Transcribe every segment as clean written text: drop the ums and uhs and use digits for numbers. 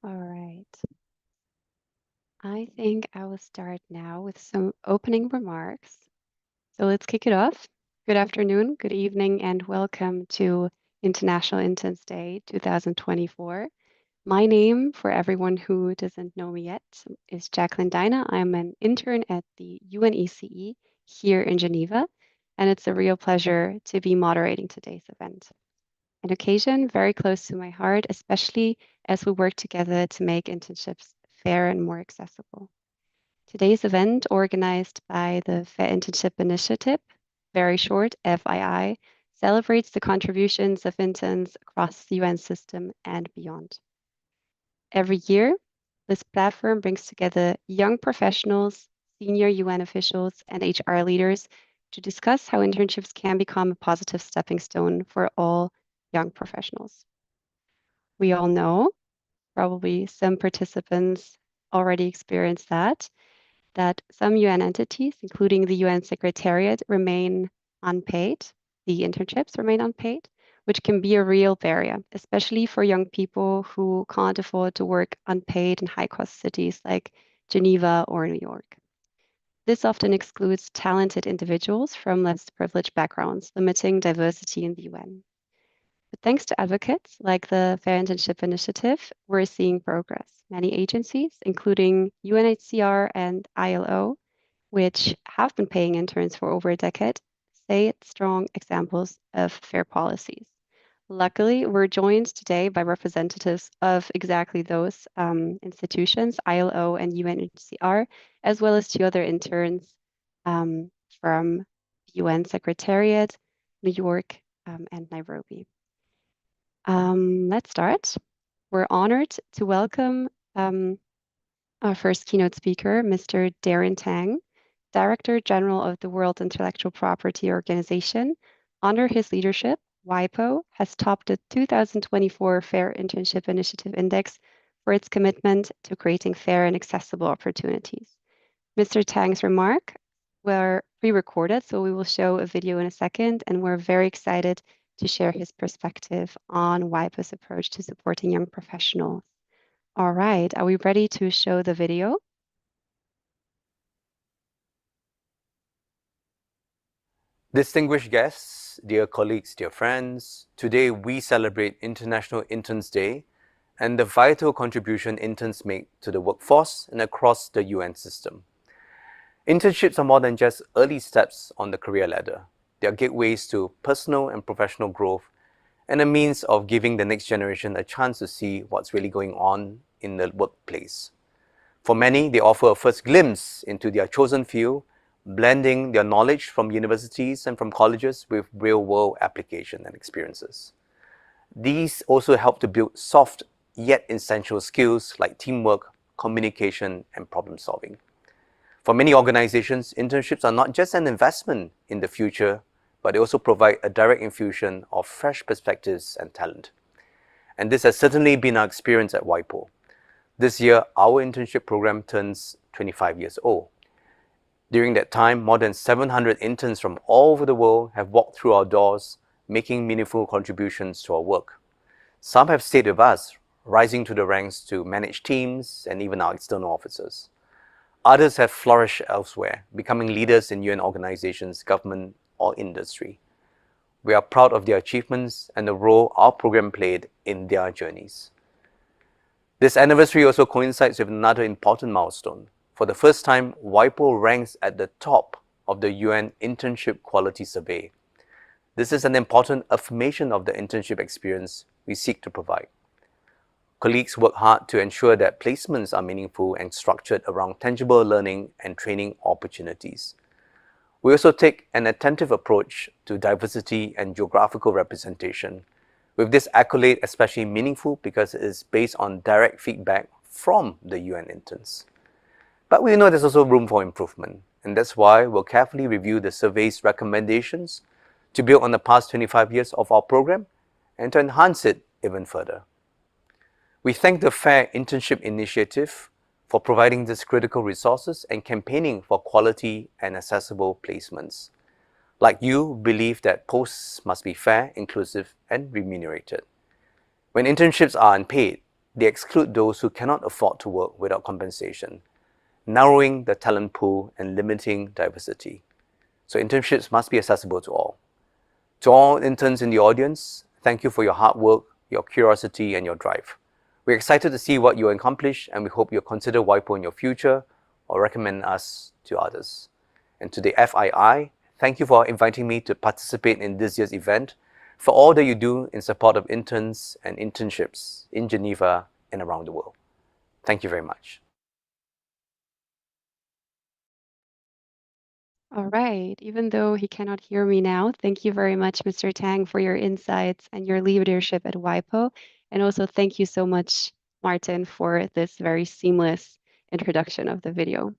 All right. I think I will start now with some opening remarks. So let's kick it off. Good afternoon, good evening, and welcome to International Interns Day 2024. My name, for everyone who doesn't know me yet, is Jacqueline Dina. I'm an intern at the UNECE here in Geneva, and it's a real pleasure to be moderating today's event. An occasion very close to my heart, especially as we work together to make internships fair and more accessible. Today's event, organized by the Fair Internship Initiative, very short, FII, celebrates the contributions of interns across the UN system and beyond. Every year, this platform brings together young professionals, senior UN officials, and HR leaders to discuss how internships can become a positive stepping stone for all young professionals. We all know, probably some participants already experienced that some UN entities, including the UN Secretariat, remain unpaid. The internships remain unpaid, which can be a real barrier, especially for young people who can't afford to work unpaid in high-cost cities like Geneva or New York. This often excludes talented individuals from less privileged backgrounds, limiting diversity in the UN. But thanks to advocates like the Fair Internship Initiative, we're seeing progress. Many agencies, including UNHCR and ILO, which have been paying interns for over a decade, say strong examples of fair policies. Luckily, we're joined today by representatives of exactly those institutions, ILO and UNHCR, as well as two other interns from UN Secretariat, New York, and Nairobi. Let's start. We're honored to welcome our first keynote speaker, Mr. Daren Tang, Director General of the World Intellectual Property Organization. Under his leadership, WIPO has topped the 2024 Fair Internship Initiative Index for its commitment to creating fair and accessible opportunities. Mr. Tang's remarks were pre-recorded, so we will show a video in a second, and we're very excited to share his perspective on WIPO's approach to supporting young professionals. All right, are we ready to show the video? Distinguished guests, dear colleagues, dear friends, today we celebrate International Interns Day and the vital contribution interns make to the workforce and across the UN system. Internships are more than just early steps on the career ladder. They are gateways to personal and professional growth and a means of giving the next generation a chance to see what's really going on in the workplace. For many, they offer a first glimpse into their chosen field, blending their knowledge from universities and from colleges with real-world application and experiences. These also help to build soft yet essential skills like teamwork, communication, and problem solving. For many organizations, internships are not just an investment in the future, but they also provide a direct infusion of fresh perspectives and talent. And this has certainly been our experience at WIPO. This year, our internship program turns 25 years old. During that time, more than 700 interns from all over the world have walked through our doors, making meaningful contributions to our work. Some have stayed with us, rising to the ranks to manage teams and even our external officers. Others have flourished elsewhere, becoming leaders in UN organizations, government, or industry. We are proud of their achievements and the role our program played in their journeys. This anniversary also coincides with another important milestone. For the first time, WIPO ranks at the top of the UN Internship Quality Survey. This is an important affirmation of the internship experience we seek to provide. Colleagues work hard to ensure that placements are meaningful and structured around tangible learning and training opportunities. We also take an attentive approach to diversity and geographical representation, with this accolade especially meaningful because it is based on direct feedback from the UN interns. But we know there's also room for improvement, and that's why we'll carefully review the survey's recommendations to build on the past 25 years of our program and to enhance it even further. We thank the Fair Internship Initiative for providing these critical resources and campaigning for quality and accessible placements. Like you, believe that posts must be fair, inclusive, and remunerated. When internships are unpaid, they exclude those who cannot afford to work without compensation, narrowing the talent pool and limiting diversity. So internships must be accessible to all. To all interns in the audience, thank you for your hard work, your curiosity, and your drive. We're excited to see what you accomplish, and we hope you'll consider WIPO in your future or recommend us to others. And to the FII, thank you for inviting me to participate in this year's event, for all that you do in support of interns and internships in Geneva and around the world. Thank you very much. All right. Even though he cannot hear me now, thank you very much, Mr. Tang, for your insights and your leadership at WIPO. And also thank you so much, Martin, for this very seamless introduction of the video.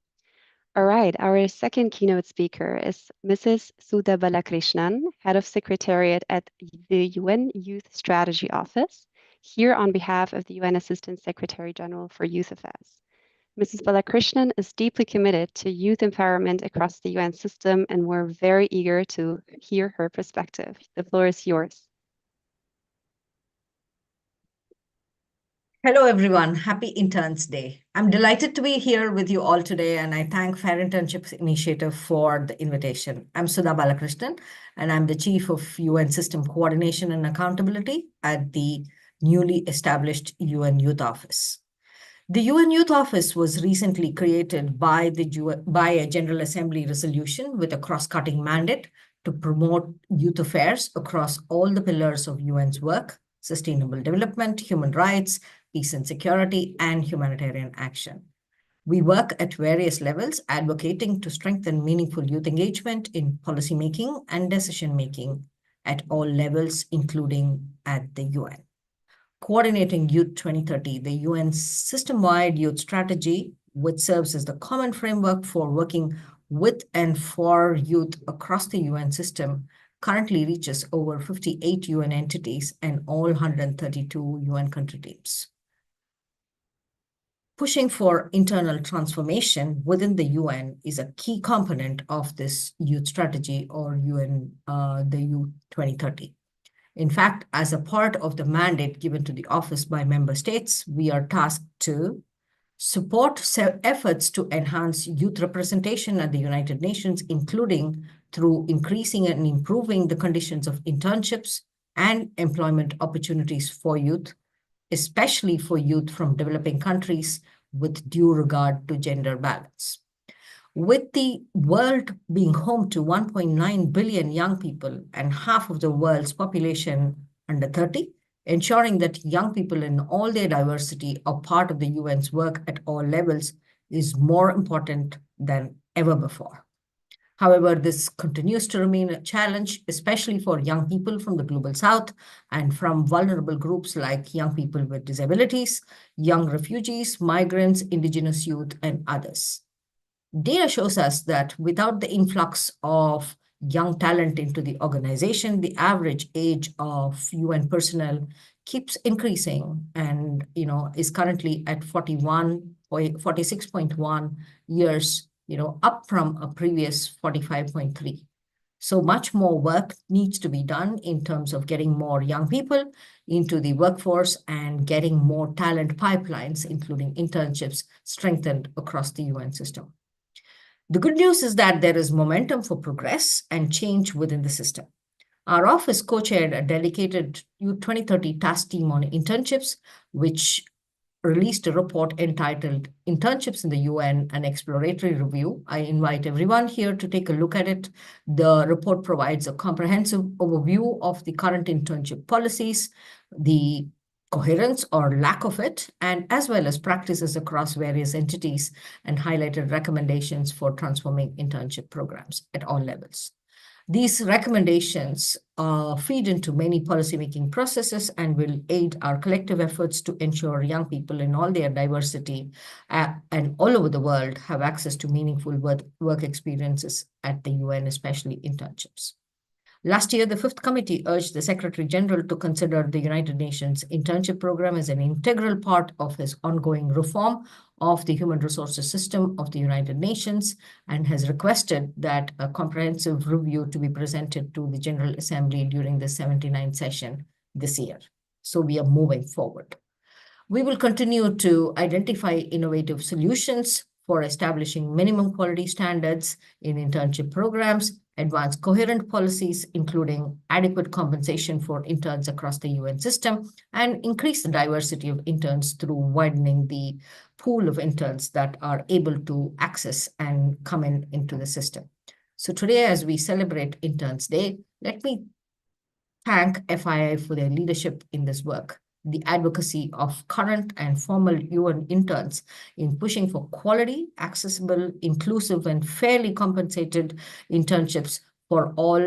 All right, our second keynote speaker is Mrs. Sudha Balakrishnan, Head of Secretariat at the UN Youth Strategy Office, here on behalf of the UN Assistant Secretary General for Youth Affairs. Mrs. Balakrishnan is deeply committed to youth empowerment across the UN system, and we're very eager to hear her perspective. The floor is yours. Hello, everyone. Happy Interns Day. I'm delighted to be here with you all today, and I thank Fair Internships Initiative for the invitation. I'm Sudha Balakrishnan, and I'm the Chief of UN System Coordination and Accountability at the newly established UN Youth Office. The UN Youth Office was recently created by a General Assembly resolution with a cross-cutting mandate to promote youth affairs across all the pillars of UN's work: sustainable development, human rights, peace and security, and humanitarian action. We work at various levels, advocating to strengthen meaningful youth engagement in policymaking and decision-making at all levels, including at the UN. Coordinating Youth 2030, the UN's system-wide youth strategy, which serves as the common framework for working with and for youth across the UN system, currently reaches over 58 UN entities and all 132 UN country teams. Pushing for internal transformation within the UN is a key component of this youth strategy, or the Youth 2030. In fact, as a part of the mandate given to the office by member states, we are tasked to support efforts to enhance youth representation at the United Nations, including through increasing and improving the conditions of internships and employment opportunities for youth, especially for youth from developing countries, with due regard to gender balance. With the world being home to 1.9 billion young people and half of the world's population under 30, ensuring that young people in all their diversity are part of the UN's work at all levels is more important than ever before. However, this continues to remain a challenge, especially for young people from the Global South and from vulnerable groups like young people with disabilities, young refugees, migrants, indigenous youth, and others. Data shows us that without the influx of young talent into the organization, the average age of UN personnel keeps increasing and is currently at 46.1 years, up from a previous 45.3. So much more work needs to be done in terms of getting more young people into the workforce and getting more talent pipelines, including internships, strengthened across the UN system. The good news is that there is momentum for progress and change within the system. Our office co-chaired a dedicated Youth 2030 task team on internships, which released a report entitled Internships in the UN, an Exploratory Review. I invite everyone here to take a look at it. The report provides a comprehensive overview of the current internship policies, the coherence or lack of it, and as well as practices across various entities, and highlighted recommendations for transforming internship programs at all levels. These recommendations feed into many policymaking processes and will aid our collective efforts to ensure young people in all their diversity and all over the world have access to meaningful work experiences at the UN, especially internships. Last year, the Fifth Committee urged the Secretary General to consider the United Nations internship program as an integral part of his ongoing reform of the human resources system of the United Nations, and has requested that a comprehensive review to be presented to the General Assembly during the 79th session this year. So we are moving forward. We will continue to identify innovative solutions for establishing minimum quality standards in internship programs, advance coherent policies, including adequate compensation for interns across the UN system, and increase the diversity of interns through widening the pool of interns that are able to access and come into the system. So today, as we celebrate Interns Day, let me thank FII for their leadership in this work, the advocacy of current and former UN interns in pushing for quality, accessible, inclusive, and fairly compensated internships for all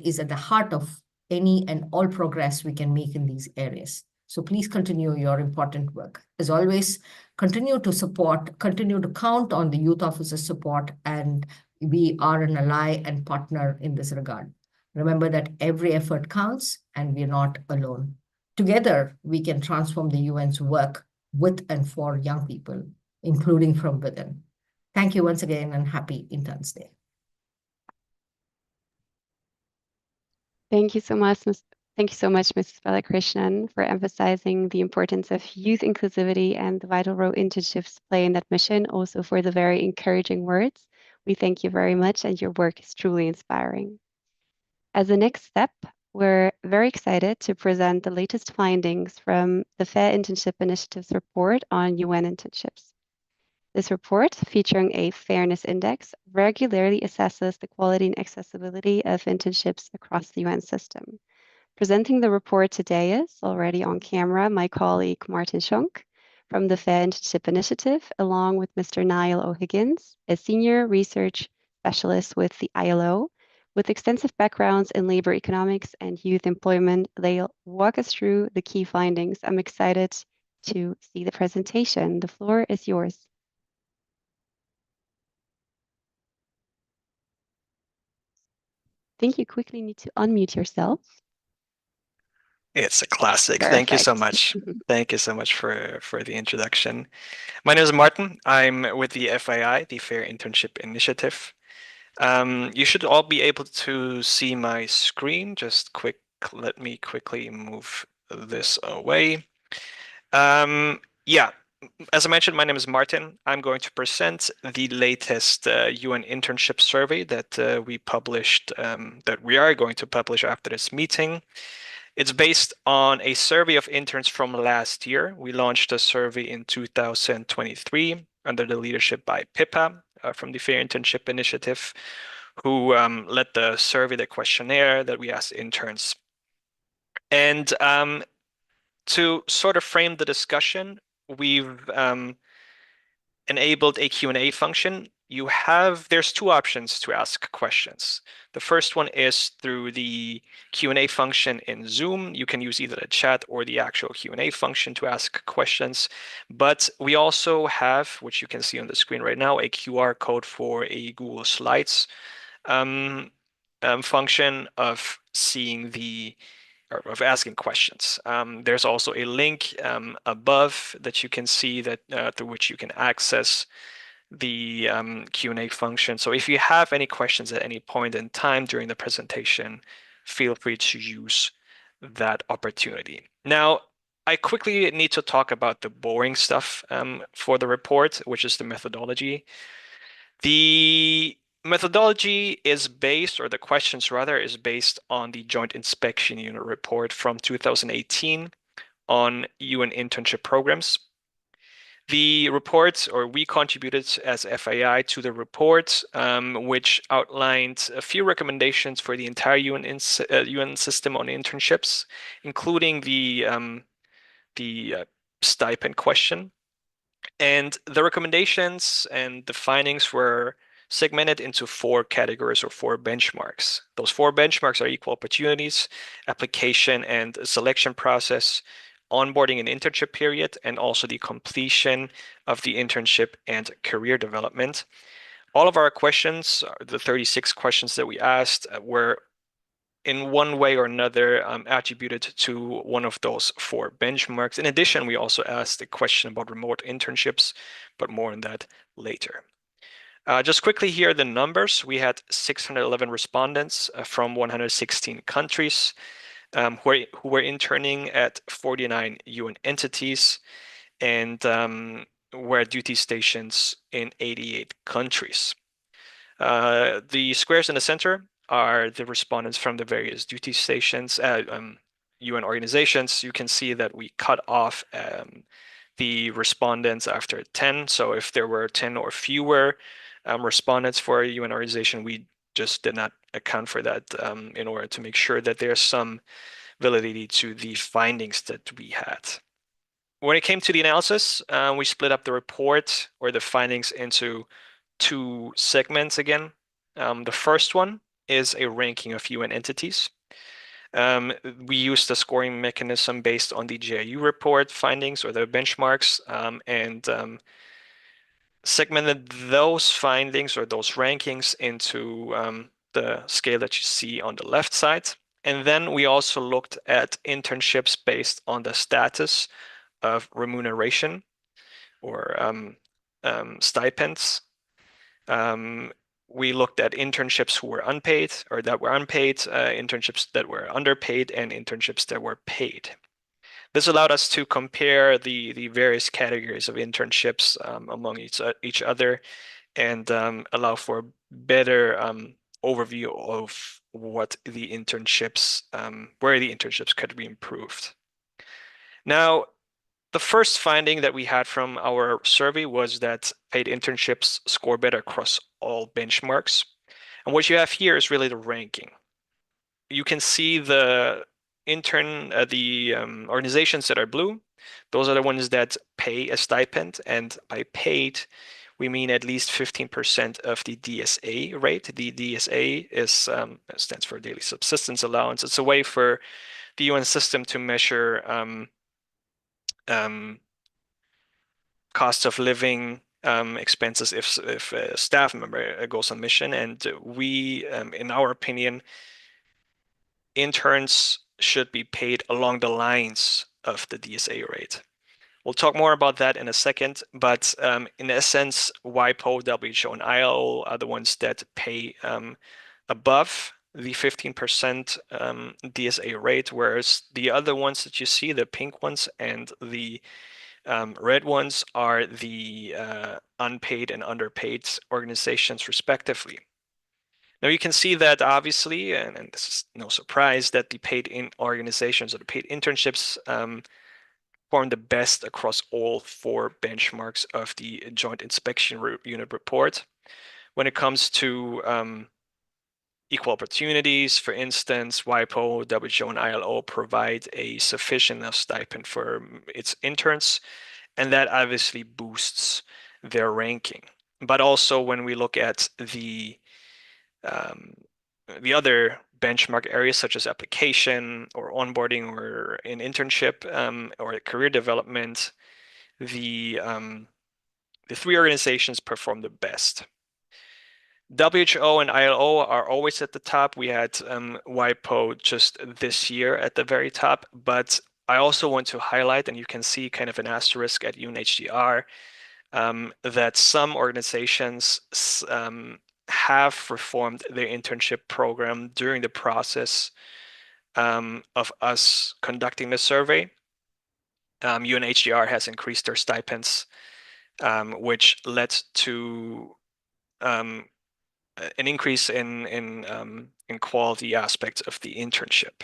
is at the heart of any and all progress we can make in these areas. So please continue your important work. As always, continue to count on the youth officer's support, and we are an ally and partner in this regard. Remember that every effort counts and we're not alone. Together, we can transform the UN's work with and for young people, including from within. Thank you once again and happy Interns Day. Thank you so much, Mrs. Balakrishnan, for emphasizing the importance of youth inclusivity and the vital role internships play in that mission, also for the very encouraging words. We thank you very much, and your work is truly inspiring. As a next step, we're very excited to present the latest findings from the Fair Internship Initiative's report on UN internships. This report, featuring a fairness index, regularly assesses the quality and accessibility of internships across the UN system. Presenting the report today is already on camera my colleague Martin Schunk from the Fair Internship Initiative, along with Mr. Niall O'Higgins, a senior research specialist with the ILO. With extensive backgrounds in labor economics and youth employment, they'll walk us through the key findings. I'm excited to see the presentation. The floor is yours. I think you quickly need to unmute yourself. It's a classic. Perfect. Thank you so much. Thank you so much for the introduction. My name is Martin. I'm with the FII, the Fair Internship Initiative. You should all be able to see my screen. Let me quickly move this away. Yeah, as I mentioned, my name is Martin. I'm going to present the latest UN internship survey that we published, that we are going to publish after this meeting. It's based on a survey of interns from last year. We launched a survey in 2023 under the leadership by Pippa from the Fair Internship Initiative, who led the survey, the questionnaire that we asked interns. And to sort of frame the discussion, we've enabled a Q&A function. There's two options to ask questions. The first one is through the Q&A function in Zoom. You can use either the chat or the actual Q&A function to ask questions. But we also have, which you can see on the screen right now, a QR code for a Google Slides function of asking questions. There's also a link above that you can see that through which you can access the Q&A function. So if you have any questions at any point in time during the presentation, feel free to use that opportunity. Now, I quickly need to talk about the boring stuff for the report, which is the methodology. The methodology is based, or the questions rather, is based on the Joint Inspection Unit report from 2018 on UN internship programs. The report, or we contributed as FAI to the report, which outlined a few recommendations for the entire UN system on internships, including the stipend question. And the recommendations and the findings were segmented into 4 categories or 4 benchmarks. Those 4 benchmarks are equal opportunities, application and selection process, onboarding and internship period, and also the completion of the internship and career development. All of our questions, the 36 questions that we asked, were in one way or another attributed to one of those 4 benchmarks. In addition, we also asked a question about remote internships, but more on that later. Just quickly here, the numbers. We had 611 respondents from 116 countries. who were interning at 49 UN entities and were duty stations in 88 countries. The squares in the center are the respondents from the various duty stations, UN organizations. You can see that we cut off the respondents after 10. So if there were 10 or fewer respondents for a UN organization, we just did not account for that in order to make sure that there's some validity to the findings that we had. When it came to the analysis, we split up the report or the findings into two segments again. The first one is a ranking of UN entities. We used a scoring mechanism based on the GIU report findings or the benchmarks and segmented those findings or those rankings into the scale that you see on the left side. And then we also looked at internships based on the status of remuneration or stipends. We looked at internships who were unpaid or that were unpaid, internships that were underpaid, and internships that were paid. This allowed us to compare the various categories of internships among each other and allow for a better overview of what the internships, where the internships could be improved. Now, the first finding that we had from our survey was that paid internships score better across all benchmarks. And what you have here is really the ranking. You can see the organizations that are blue. Those are the ones that pay a stipend, and by paid, we mean at least 15% of the DSA rate. The DSA stands for Daily Subsistence Allowance. It's a way for the UN system to measure cost of living expenses if a staff member goes on mission. And we, in our opinion, interns should be paid along the lines of the DSA rate. We'll talk more about that in a second, but in essence, WIPO, WHO, and ILO are the ones that pay above the 15% DSA rate, whereas the other ones that you see, the pink ones and the red ones, are the unpaid and underpaid organizations respectively. Now you can see that obviously, and this is no surprise, that the paid organizations or the paid internships form the best across all four benchmarks of the Joint Inspection Unit report. When it comes to equal opportunities, for instance, WIPO, WHO, and ILO provide a sufficient enough stipend for its interns, and that obviously boosts their ranking. But also when we look at the other benchmark areas such as application or onboarding or an internship or career development, the three organizations perform the best. WHO and ILO are always at the top. We had WIPO just this year at the very top, but I also want to highlight, and you can see kind of an asterisk at UNHCR, that some organizations have reformed their internship program during the process of us conducting the survey. UNHCR has increased their stipends, which led to an increase in quality aspects of the internship.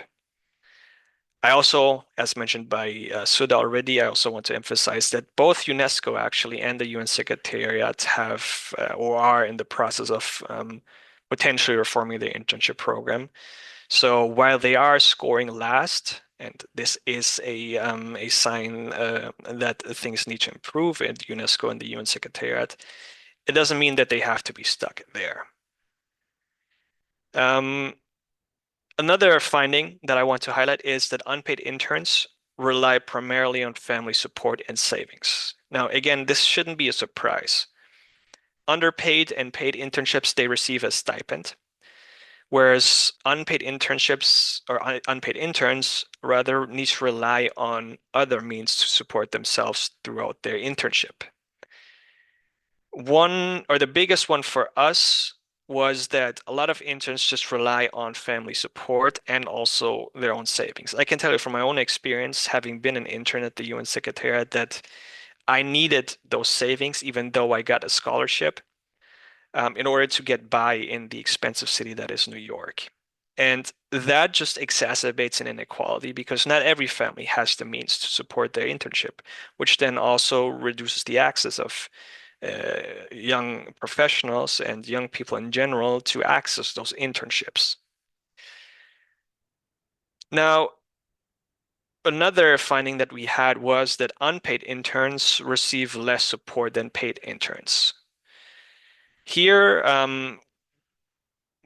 I also, as mentioned by Sudha already, I also want to emphasize that both UNESCO actually and the UN Secretariat have or are in the process of potentially reforming the internship program. So while they are scoring last, and this is a sign that things need to improve at UNESCO and the UN Secretariat, it doesn't mean that they have to be stuck there. Another finding that I want to highlight is that unpaid interns rely primarily on family support and savings. Now, again, this shouldn't be a surprise. Underpaid and paid internships, they receive a stipend, whereas unpaid internships or unpaid interns rather need to rely on other means to support themselves throughout their internship. One, or the biggest one for us, was that a lot of interns just rely on family support and also their own savings. I can tell you from my own experience, having been an intern at the UN Secretariat, that I needed those savings even though I got a scholarship in order to get by in the expensive city that is New York. And that just exacerbates an inequality because not every family has the means to support their internship, which then also reduces the access of young professionals and young people in general to access those internships. Now, another finding that we had was that unpaid interns receive less support than paid interns. Here,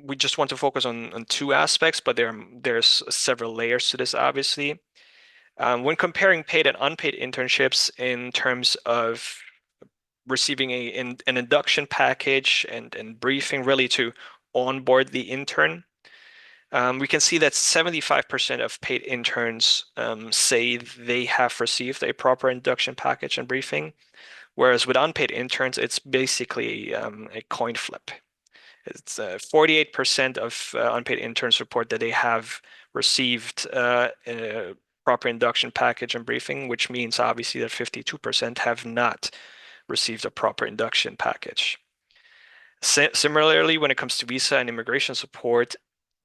we just want to focus on two aspects, but there's several layers to this, obviously. When comparing paid and unpaid internships in terms of receiving an induction package and briefing really to onboard the intern, we can see that 75% of paid interns say they have received a proper induction package and briefing, whereas with unpaid interns, it's basically a coin flip. It's 48% of unpaid interns report that they have received a proper induction package and briefing, which means obviously that 52% have not received a proper induction package. Similarly, when it comes to visa and immigration support,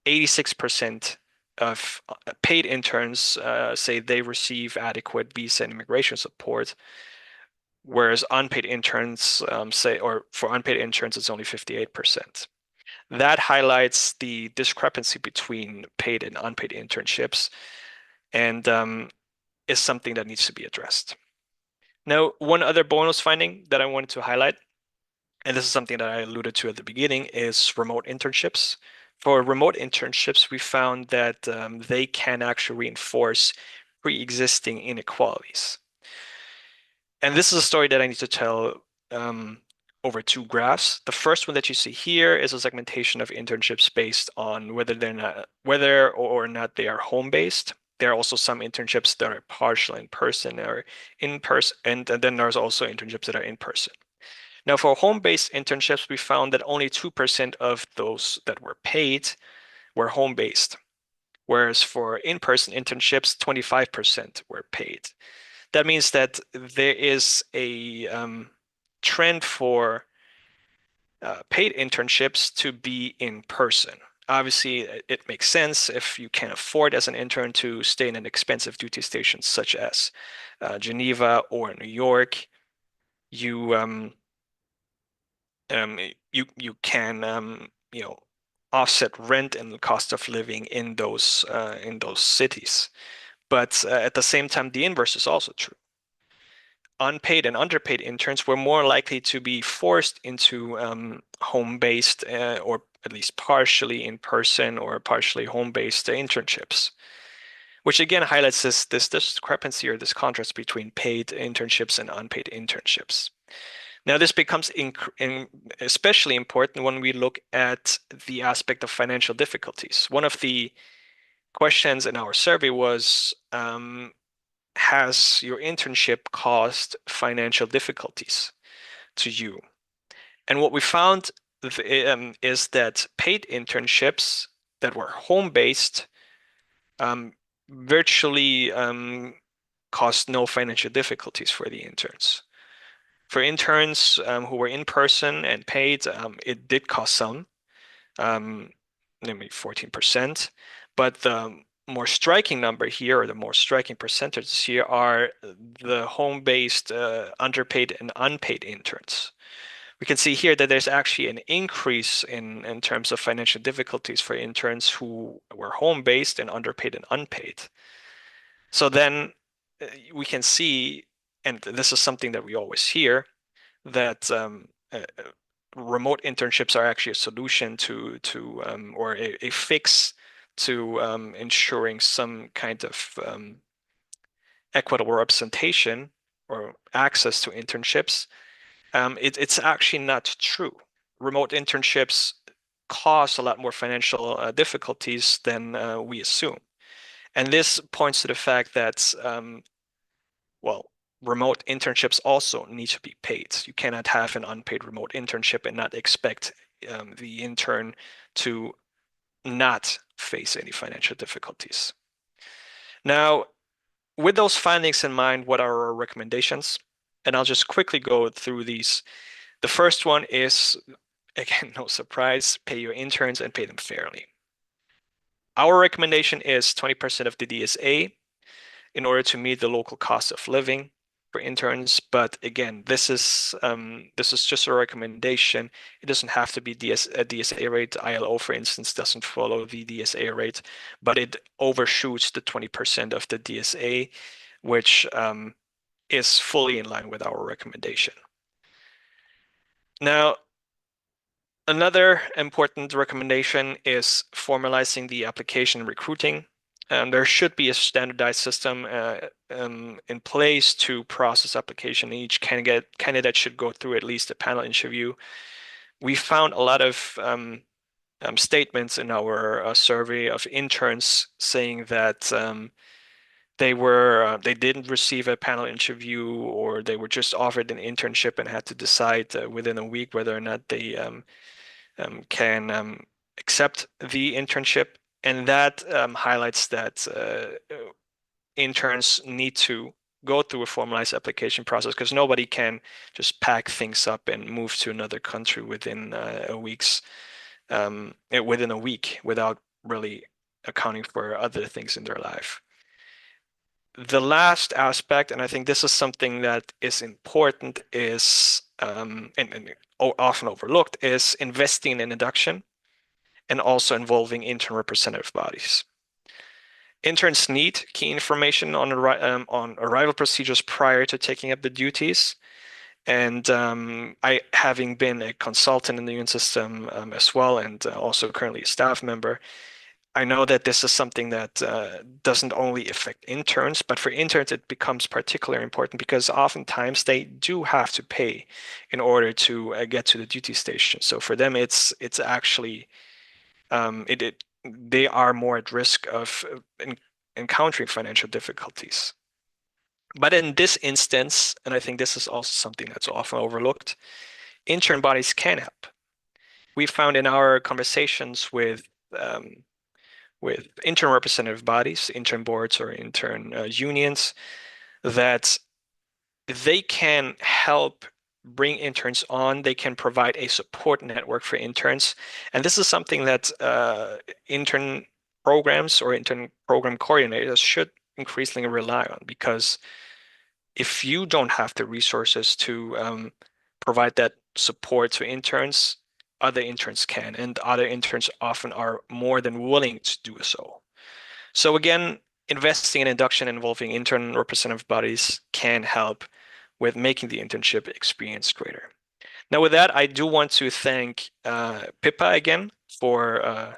86% of paid interns say they receive adequate visa and immigration support, whereas unpaid interns for unpaid interns, it's only 58%. That highlights the discrepancy between paid and unpaid internships and is something that needs to be addressed. Now, one other bonus finding that I wanted to highlight, and this is something that I alluded to at the beginning, is remote internships. For remote internships, we found that they can actually reinforce pre-existing inequalities. And this is a story that I need to tell over two graphs. The first one that you see here is a segmentation of internships based on whether or not they are home-based. There are also some internships that are partial in person or in person, and then there's also internships that are in person. Now, for home-based internships, we found that only 2% of those that were paid were home-based, whereas for in-person internships, 25% were paid. That means that there is a trend for paid internships to be in person. Obviously, it makes sense if you can afford as an intern to stay in an expensive duty station such as Geneva or New York. You can offset rent and the cost of living in those cities. But at the same time, the inverse is also true. Unpaid and underpaid interns were more likely to be forced into home-based or at least partially in person or partially home-based internships, which again highlights this discrepancy or this contrast between paid internships and unpaid internships. Now, this becomes especially important when we look at the aspect of financial difficulties. One of the questions in our survey was, has your internship caused financial difficulties to you? And what we found is that paid internships that were home-based virtually caused no financial difficulties for the interns. For interns who were in person and paid, it did cost some, namely 14%. But the more striking number here, or the more striking percentages here, are the home-based underpaid and unpaid interns. We can see here that there's actually an increase in terms of financial difficulties for interns who were home-based and underpaid and unpaid. So then we can see, and this is something that we always hear, that remote internships are actually a solution or a fix to ensuring some kind of equitable representation or access to internships. It's actually not true. Remote internships cause a lot more financial difficulties than we assume. And this points to the fact that, remote internships also need to be paid. You cannot have an unpaid remote internship and not expect the intern to not face any financial difficulties. Now, with those findings in mind, what are our recommendations? And I'll just quickly go through these. The first one is, again, no surprise, pay your interns and pay them fairly. Our recommendation is 20% of the DSA in order to meet the local cost of living for interns. But again, this is just a recommendation. It doesn't have to be a DSA rate. ILO, for instance, doesn't follow the DSA rate, but it overshoots the 20% of the DSA, which is fully in line with our recommendation. Now, another important recommendation is formalizing the application recruiting. There should be a standardized system in place to process application. Each candidate should go through at least a panel interview. We found a lot of statements in our survey of interns saying that they didn't receive a panel interview, or they were just offered an internship and had to decide within a week whether or not they can accept the internship. And that highlights that interns need to go through a formalized application process, because nobody can just pack things up and move to another country within within a week without really accounting for other things in their life. The last aspect, and I think this is something that is important, is and often overlooked, is investing in induction and also involving intern representative bodies. Interns need key information on arrival procedures prior to taking up the duties. And I, having been a consultant in the UN system as well, and also currently a staff member, I know that this is something that doesn't only affect interns, but for interns it becomes particularly important, because oftentimes they do have to pay in order to get to the duty station. So for them, it's actually they are more at risk of encountering financial difficulties. But in this instance, and I think this is also something that's often overlooked, intern bodies can help. We found in our conversations with intern representative bodies, intern boards, or intern unions, that they can help bring interns on. They can provide a support network for interns. And this is something that intern programs or intern program coordinators should increasingly rely on, because if you don't have the resources to provide that support to interns, other interns can, and other interns often are more than willing to do so. So again, investing in induction involving intern representative bodies can help with making the internship experience greater. Now with that, I do want to thank Pippa again for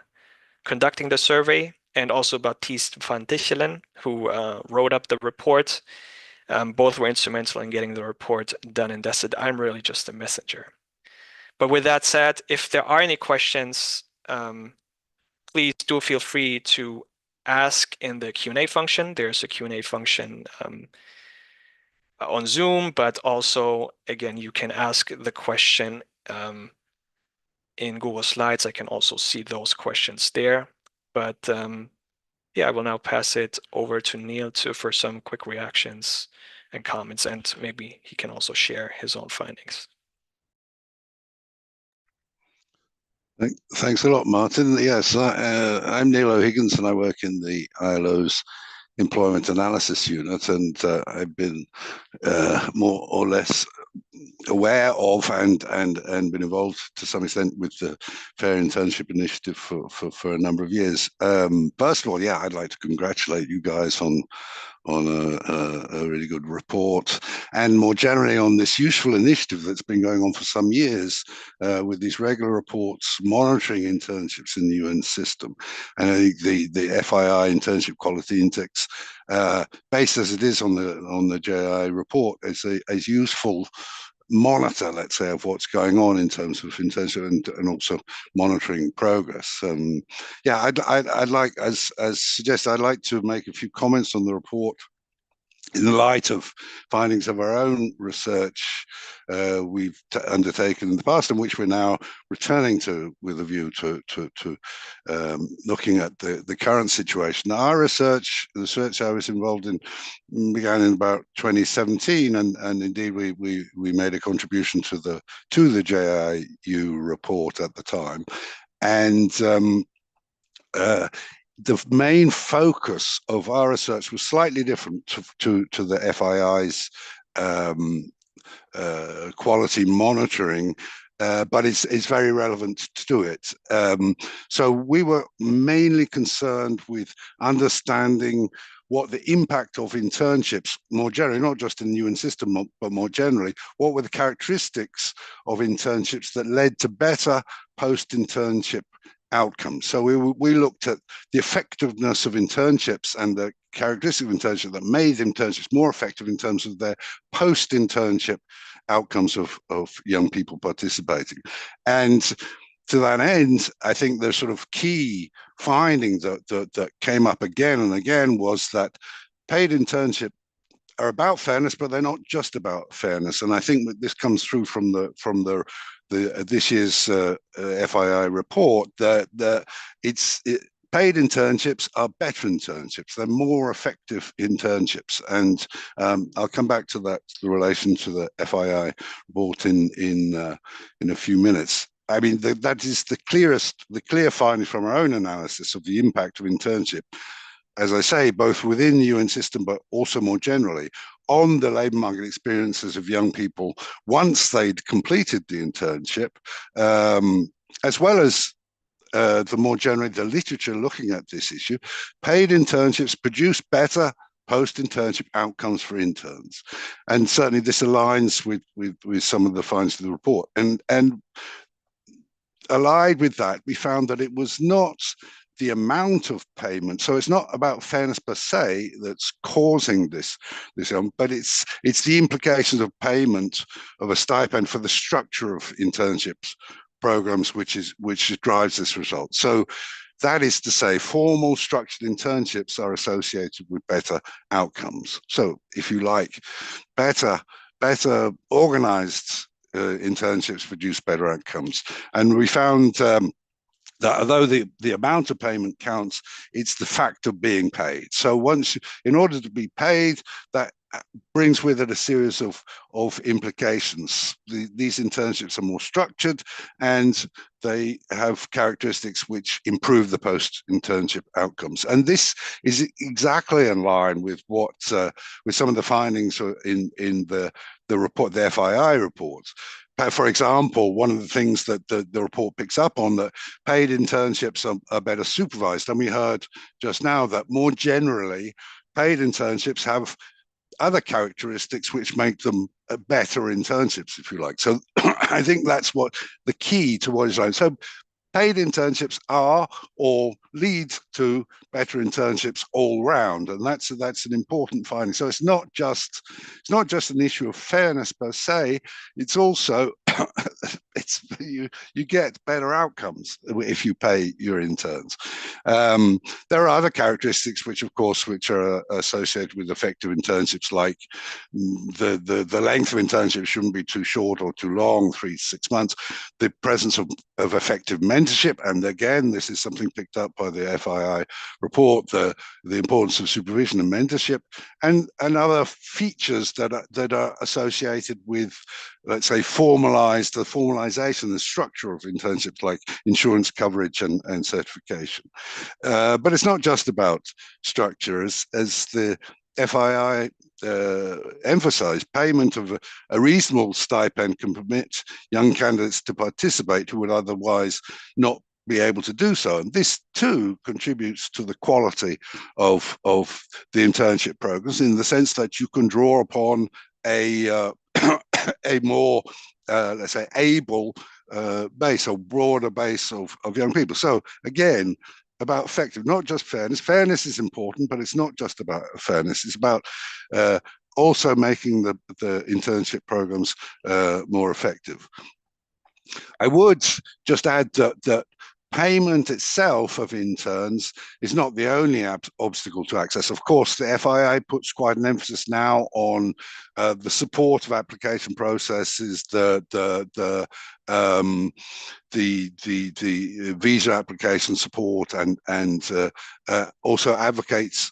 conducting the survey, and also Baptiste van Tichelen, who wrote up the report. Both were instrumental in getting the report done and dusted. I'm really just a messenger. But with that said, if there are any questions, please do feel free to ask in the Q&A function. There's a Q&A function on Zoom, but also, again, you can ask the question in Google Slides. I can also see those questions there. But yeah, I will now pass it over to Niall for some quick reactions and comments, and maybe he can also share his own findings. Thanks a lot, Martin. Yes, I'm Niall O'Higgins, and I work in the ILO's Employment Analysis Unit, and I've been more or less aware of and been involved to some extent with the Fair Internship Initiative for a number of years. First of all, yeah, I'd like to congratulate you guys on a really good report, and more generally on this useful initiative that's been going on for some years with these regular reports monitoring internships in the UN system. And I think the FII Internship Quality Index, based as it is on the JI report, is a useful monitor, let's say, of what's going on in terms of internship and also monitoring progress. Yeah, I'd like, as suggested, I'd like to make a few comments on the report in the light of findings of our own research we've undertaken in the past, and which we're now returning to with a view to looking at the current situation. Our research, the research I was involved in, began in about 2017, and indeed we made a contribution to the JIU report at the time, and the main focus of our research was slightly different to the FII's quality monitoring, but it's very relevant to it. So we were mainly concerned with understanding what the impact of internships more generally, not just in the UN system, but more generally, what were the characteristics of internships that led to better post-internship outcomes. So we looked at the effectiveness of internships and the characteristics of internship that made internships more effective in terms of their post-internship outcomes of young people participating. And to that end, I think the sort of key findings that came up again and again was that paid internship are about fairness, but they're not just about fairness. And I think that this comes through from this year's FII report that paid internships are better internships. They're more effective internships, and I'll come back to that, the relation to the FII report in a few minutes. I mean, that is the clear finding from our own analysis of the impact of internship, as I say, both within the UN system, but also more generally, on the labour market experiences of young people once they'd completed the internship, as well as the more generally the literature looking at this issue. Paid internships produce better post-internship outcomes for interns, and certainly this aligns with some of the findings of the report. And allied with that, we found that it was not the amount of payment. So it's not about fairness per se that's causing this, but it's the implications of payment of a stipend for the structure of internships programs, which drives this result. So that is to say, formal structured internships are associated with better outcomes. So if you like, better organized internships produce better outcomes. And we found that although the amount of payment counts, it's the fact of being paid. So in order to be paid, that brings with it a series of implications. These internships are more structured, and they have characteristics which improve the post-internship outcomes. And this is exactly in line with what with some of the findings in the report, the FII report. For example, one of the things that the report picks up on, that paid internships are better supervised. And we heard just now that more generally, paid internships have other characteristics which make them better internships, if you like. So I think that's what the key to what is right. So paid internships are or lead to better internships all round, and that's an important finding. So it's not just an issue of fairness per se. It's also you get better outcomes if you pay your interns. There are other characteristics which are associated with effective internships, like the length of internship shouldn't be too short or too long, 3 to 6 months. The presence of effective mentorship, and again, this is something picked up by the FII report, the importance of supervision and mentorship, and other features that are associated with, let's say, the formalization, the structure of internships, like insurance coverage and certification. But it's not just about structure, as the FII emphasized. Payment of a reasonable stipend can permit young candidates to participate who would otherwise not be able to do so. And this too contributes to the quality of the internship programs, in the sense that you can draw upon a more, let's say, able base, or broader base of young people. So again, about effective, not just fairness. Fairness is important, but it's not just about fairness. It's about also making the internship programs more effective. I would just add that payment itself of interns is not the only obstacle to access. Of course, the FII puts quite an emphasis now on the support of application processes, the visa application support, and also advocates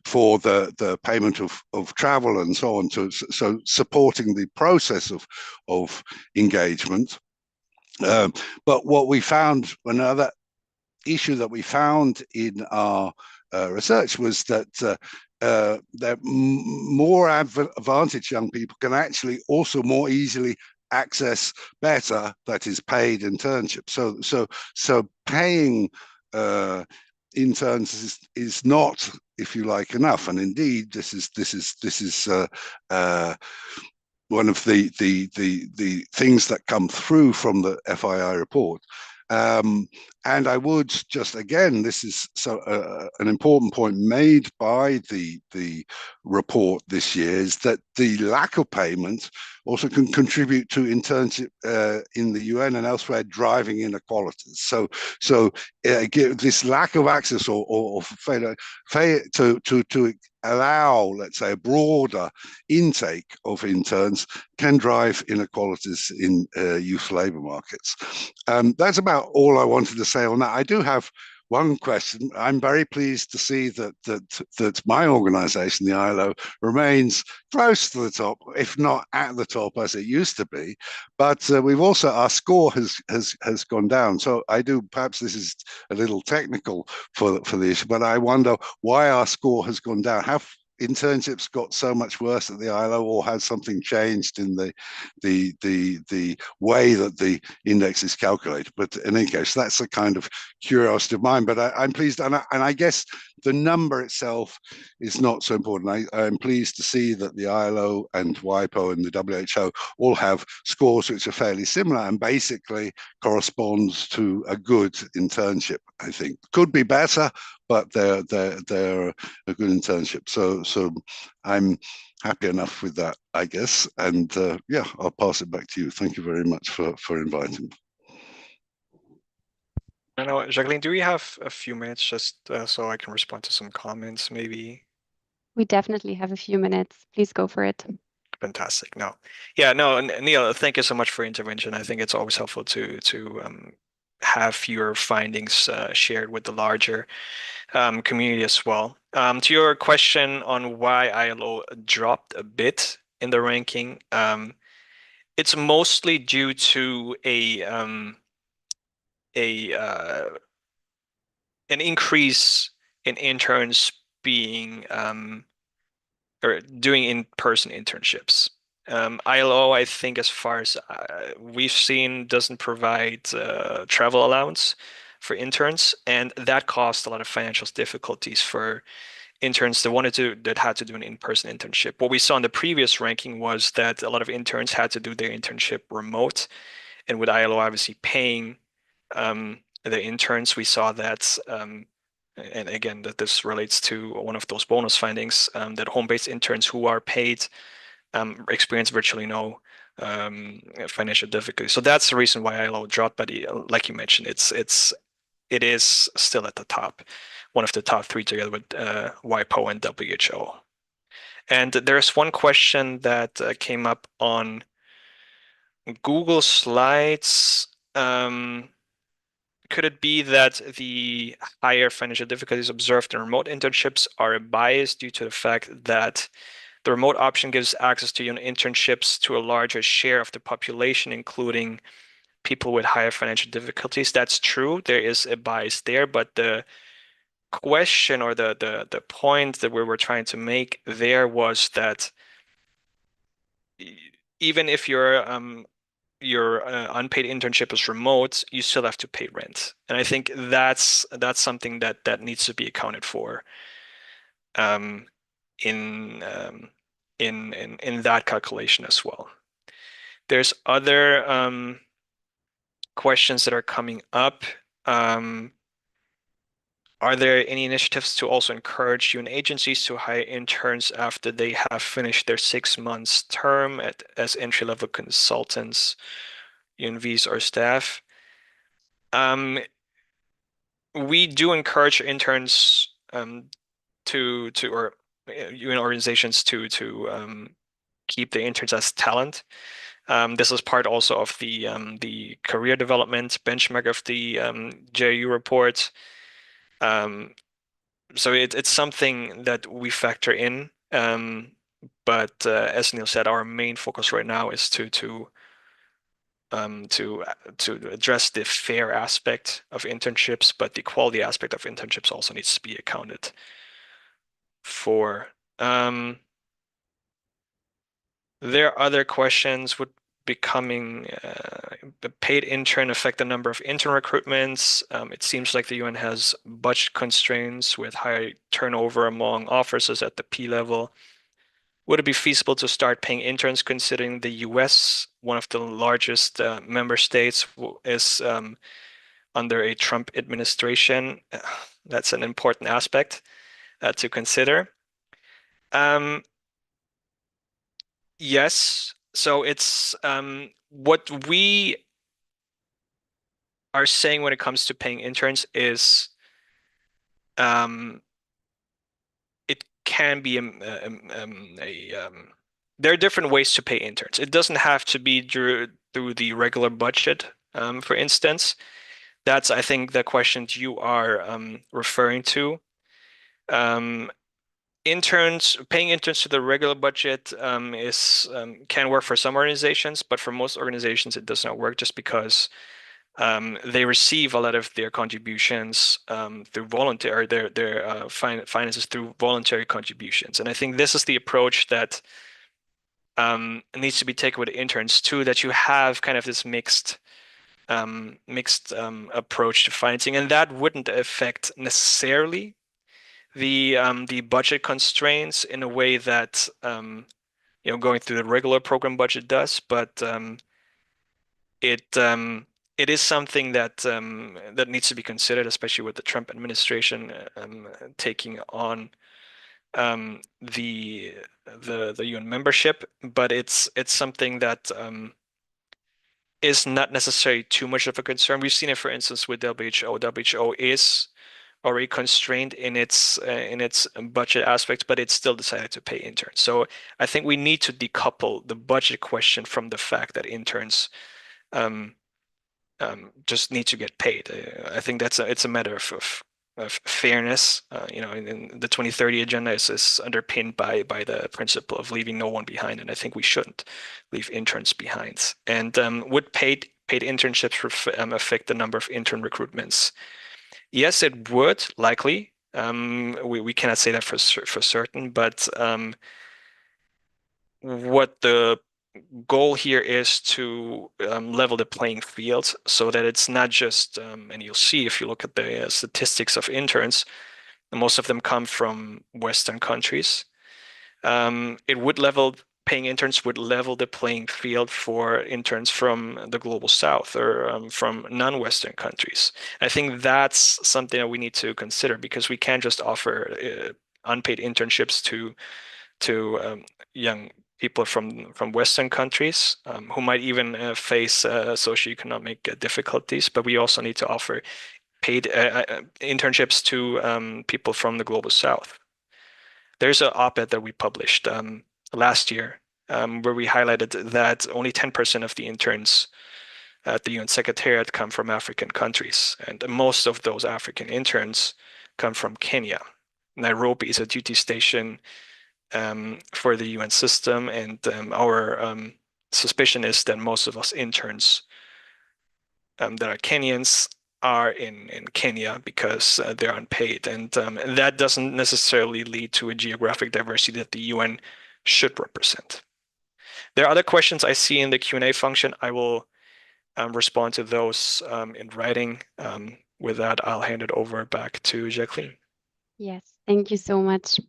for the payment of travel and so on, so supporting the process of engagement. But what we found, another issue that we found in our research, was that more advantaged young people can actually also more easily access better, that is, paid internships. So paying interns is not, if you like, enough. And indeed, this is one of the things that come through from the FII report. And I would just, again, this is an important point made by the report this year, is that the lack of payment also can contribute to internship in the UN and elsewhere, driving inequalities. So this lack of access or failure to allow, let's say, a broader intake of interns can drive inequalities in youth labour markets. That's about all I wanted to say on that. I do have one question. I'm very pleased to see that my organisation, the ILO, remains close to the top, if not at the top as it used to be. But we've also, our score has gone down. So I do, perhaps this is a little technical for the issue, but I wonder why our score has gone down. Have internships got so much worse at the ILO, or has something changed in the way that the index is calculated? But in any case, that's a kind of curiosity of mine. But I'm pleased, and I guess the number itself is not so important. I'm pleased to see that the ILO and WIPO and the WHO all have scores which are fairly similar and basically corresponds to a good internship. I think could be better, but they're a good internship. So I'm happy enough with that, I guess. And yeah, I'll pass it back to you. Thank you very much for inviting me. I know, Jacqueline, do we have a few minutes just so I can respond to some comments, maybe? We definitely have a few minutes. Please go for it. Fantastic. No, yeah, no, Niall, thank you so much for your intervention. I think it's always helpful to have your findings shared with the larger community as well. To your question on why ILO dropped a bit in the ranking, it's mostly due to an increase in interns being or doing in-person internships. ILO, I think, as far as we've seen, doesn't provide travel allowance for interns, and that caused a lot of financial difficulties for interns that had to do an in-person internship. What we saw in the previous ranking was that a lot of interns had to do their internship remote, and with ILO obviously paying the interns, we saw that, and again, that this relates to one of those bonus findings, that home-based interns who are paid experience virtually no financial difficulty. So that's the reason why ILO dropped, but like you mentioned, it is still at the top, one of the top three, together with WIPO and WHO. And there's one question that came up on Google Slides. Could it be that the higher financial difficulties observed in remote internships are biased due to the fact that the remote option gives access to internships to a larger share of the population, including people with higher financial difficulties? That's true. There is a bias there, but the question or the point that we were trying to make there was that even if your unpaid internship is remote, you still have to pay rent. And I think that's something that needs to be accounted for in that calculation as well. There's other questions that are coming up. Are there any initiatives to also encourage UN agencies to hire interns after they have finished their 6 months term as entry-level consultants, UNVs, or staff? we do encourage interns or UN organizations to keep the interns as talent. This is part also of the career development benchmark of the JU report. So it's something that we factor in. But as Niall said, our main focus right now is to address the fair aspect of internships, but the quality aspect of internships also needs to be accounted for. There are other questions. Would becoming a paid intern affect the number of intern recruitments? It seems like the UN has budget constraints with high turnover among officers at the P level. Would it be feasible to start paying interns considering the US, one of the largest member states, is under a Trump administration? That's an important aspect to consider. Yes. So it's what we are saying when it comes to paying interns is it can be there are different ways to pay interns. It doesn't have to be through the regular budget, for instance. That's, I think, the questions you are referring to. Paying interns to the regular budget can work for some organizations, but for most organizations it does not work just because they receive a lot of their contributions through voluntary their finances through voluntary contributions, and I think this is the approach that needs to be taken with interns too. That you have kind of this mixed approach to financing, and that wouldn't affect necessarily the budget constraints in a way that going through the regular program budget does, but it is something that that needs to be considered, especially with the Trump administration taking on the UN membership. But it's something that is not necessarily too much of a concern. We've seen it, for instance, with WHO. WHO is already constrained in its budget aspects, but it still decided to pay interns. So I think we need to decouple the budget question from the fact that interns just need to get paid. I think it's a matter of fairness. In the 2030 agenda is underpinned by the principle of leaving no one behind, and I think we shouldn't leave interns behind. And would paid internships affect the number of intern recruitments? Yes, it would likely. We cannot say that for certain, but what the goal here is to level the playing field so that it's not just, and you'll see if you look at the statistics of interns, most of them come from Western countries. Paying interns would level the playing field for interns from the global South or from non-Western countries. I think that's something that we need to consider, because we can't just offer unpaid internships to young people from Western countries who might even face socioeconomic difficulties, but we also need to offer paid internships to people from the global South. There's an op-ed that we published last year where we highlighted that only 10% of the interns at the UN Secretariat come from African countries, and most of those African interns come from Kenya. Nairobi is a duty station for the UN system, and our suspicion is that most of us interns that are Kenyans are in Kenya because they're unpaid, and that doesn't necessarily lead to a geographic diversity that the UN should represent. There are other questions I see in the Q&A function. I will respond to those in writing. With that, I'll hand it over back to Jacqueline. Yes, thank you so much.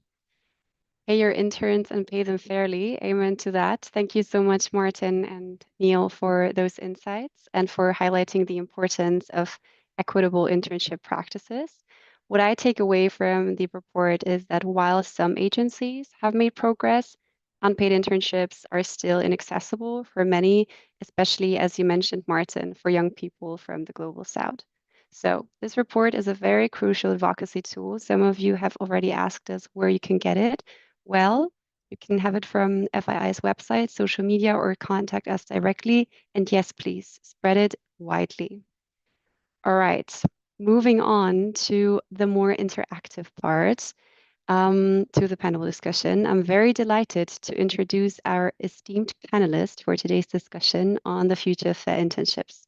Pay your interns and pay them fairly. Amen to that. Thank you so much, Martin and Niall, for those insights and for highlighting the importance of equitable internship practices. What I take away from the report is that while some agencies have made progress, unpaid internships are still inaccessible for many, especially, as you mentioned, Martin, for young people from the Global South. So this report is a very crucial advocacy tool. Some of you have already asked us where you can get it. Well, you can have it from FII's website, social media, or contact us directly. And yes, please spread it widely. All right, moving on to the more interactive part, to the panel discussion. I'm very delighted to introduce our esteemed panelists for today's discussion on the future of fair internships.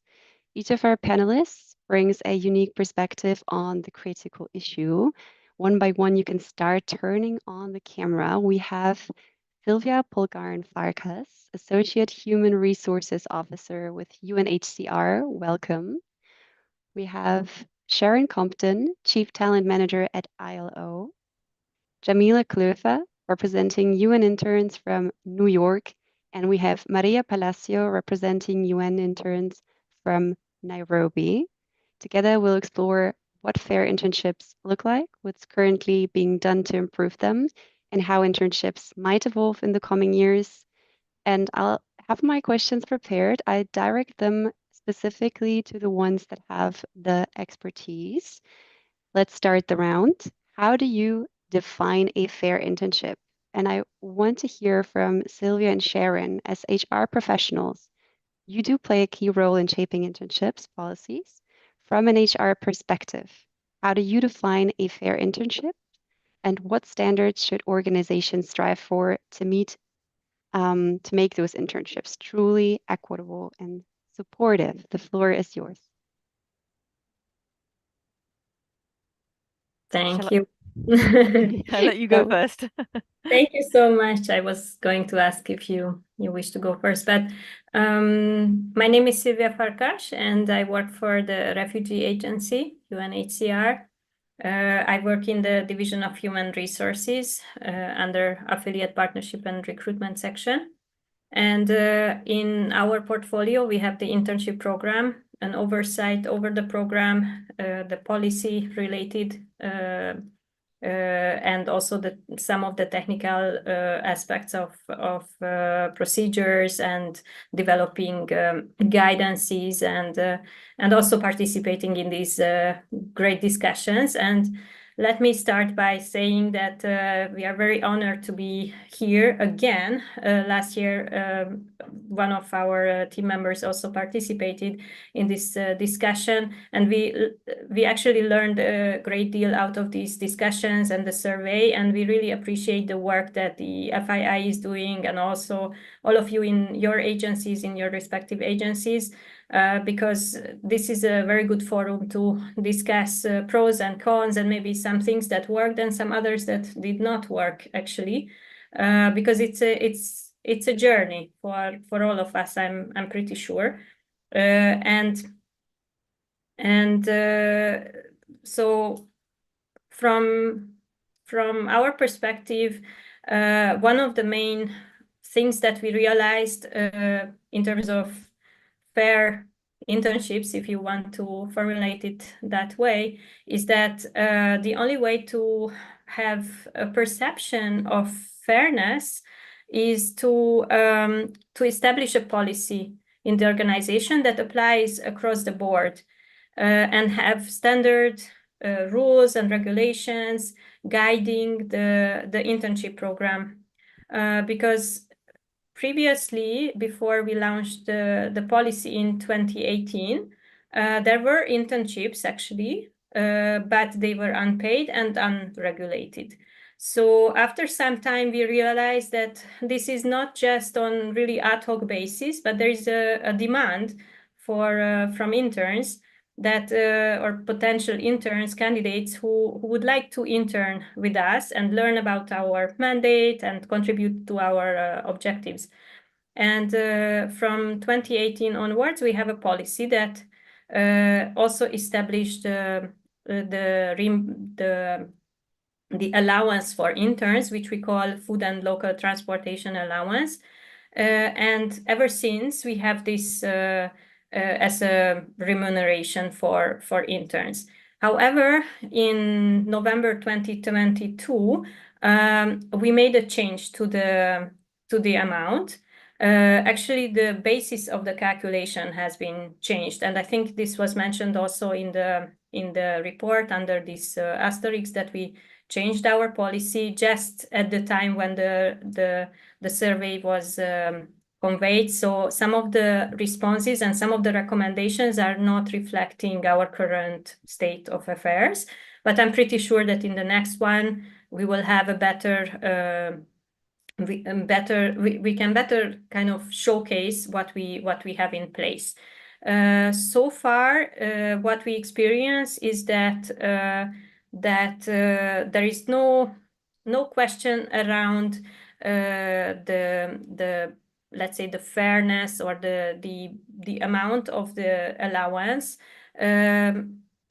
Each of our panelists brings a unique perspective on the critical issue. One by one, you can start turning on the camera. We have Sylvia Polgarin-Farkas, Associate Human Resources Officer with UNHCR. Welcome. We have Sharon Compton, Chief Talent Manager at ILO. Jamila Klöfer, representing UN Interns from New York. And we have Maria Palacio, representing UN Interns from Nairobi. Together, we'll explore what fair internships look like, what's currently being done to improve them, and how internships might evolve in the coming years. And I'll have my questions prepared. I direct them specifically to the ones that have the expertise. Let's start the round. How do you define a fair internship? And I want to hear from Sylvia and Sharon as HR professionals. You do play a key role in shaping internships policies. From an HR perspective, how do you define a fair internship? And what standards should organizations strive for to meet to make those internships truly equitable and supportive? The floor is yours. Thank you. I'll let you go first. Thank you so much. I was going to ask if you wish to go first, but my name is Sylvia Farkas, and I work for the Refugee Agency, UNHCR. I work in the Division of Human Resources under Affiliate Partnership and Recruitment section. And in our portfolio, we have the internship program, an oversight over the program, the policy related and also some of the technical aspects of procedures and developing guidances and also participating in these great discussions. And let me start by saying that we are very honored to be here again. Last year, one of our team members also participated in this discussion, and we actually learned a great deal out of these discussions and the survey, and we really appreciate the work that the FII is doing, and also all of you in your agencies, in your respective agencies, because this is a very good forum to discuss pros and cons, and maybe some things that worked and some others that did not work, actually, because it's a journey for all of us, I'm pretty sure, so from our perspective, one of the main things that we realized in terms of fair internships, if you want to formulate it that way, is that the only way to have a perception of fairness is to establish a policy in the organization that applies across the board and have standard rules and regulations guiding the internship program, because previously, before we launched the policy in 2018, there were internships actually, but they were unpaid and unregulated. So after some time, we realized that this is not just on really ad hoc basis, but there is a demand from interns that or potential interns, candidates who would like to intern with us and learn about our mandate and contribute to our objectives. And from 2018 onwards, we have a policy that also established the allowance for interns, which we call food and local transportation allowance. And ever since, we have this as a remuneration for interns. However, in November 2022, we made a change to the amount, actually the basis of the calculation has been changed. And I think this was mentioned also in the report under this asterisk, that we changed our policy just at the time when the survey was conveyed. So some of the responses and some of the recommendations are not reflecting our current state of affairs. But I'm pretty sure that in the next one, we will have a better we can better kind of showcase what we have in place. So far, what we experience is that there is no question around the let's say the fairness or the amount of the allowance.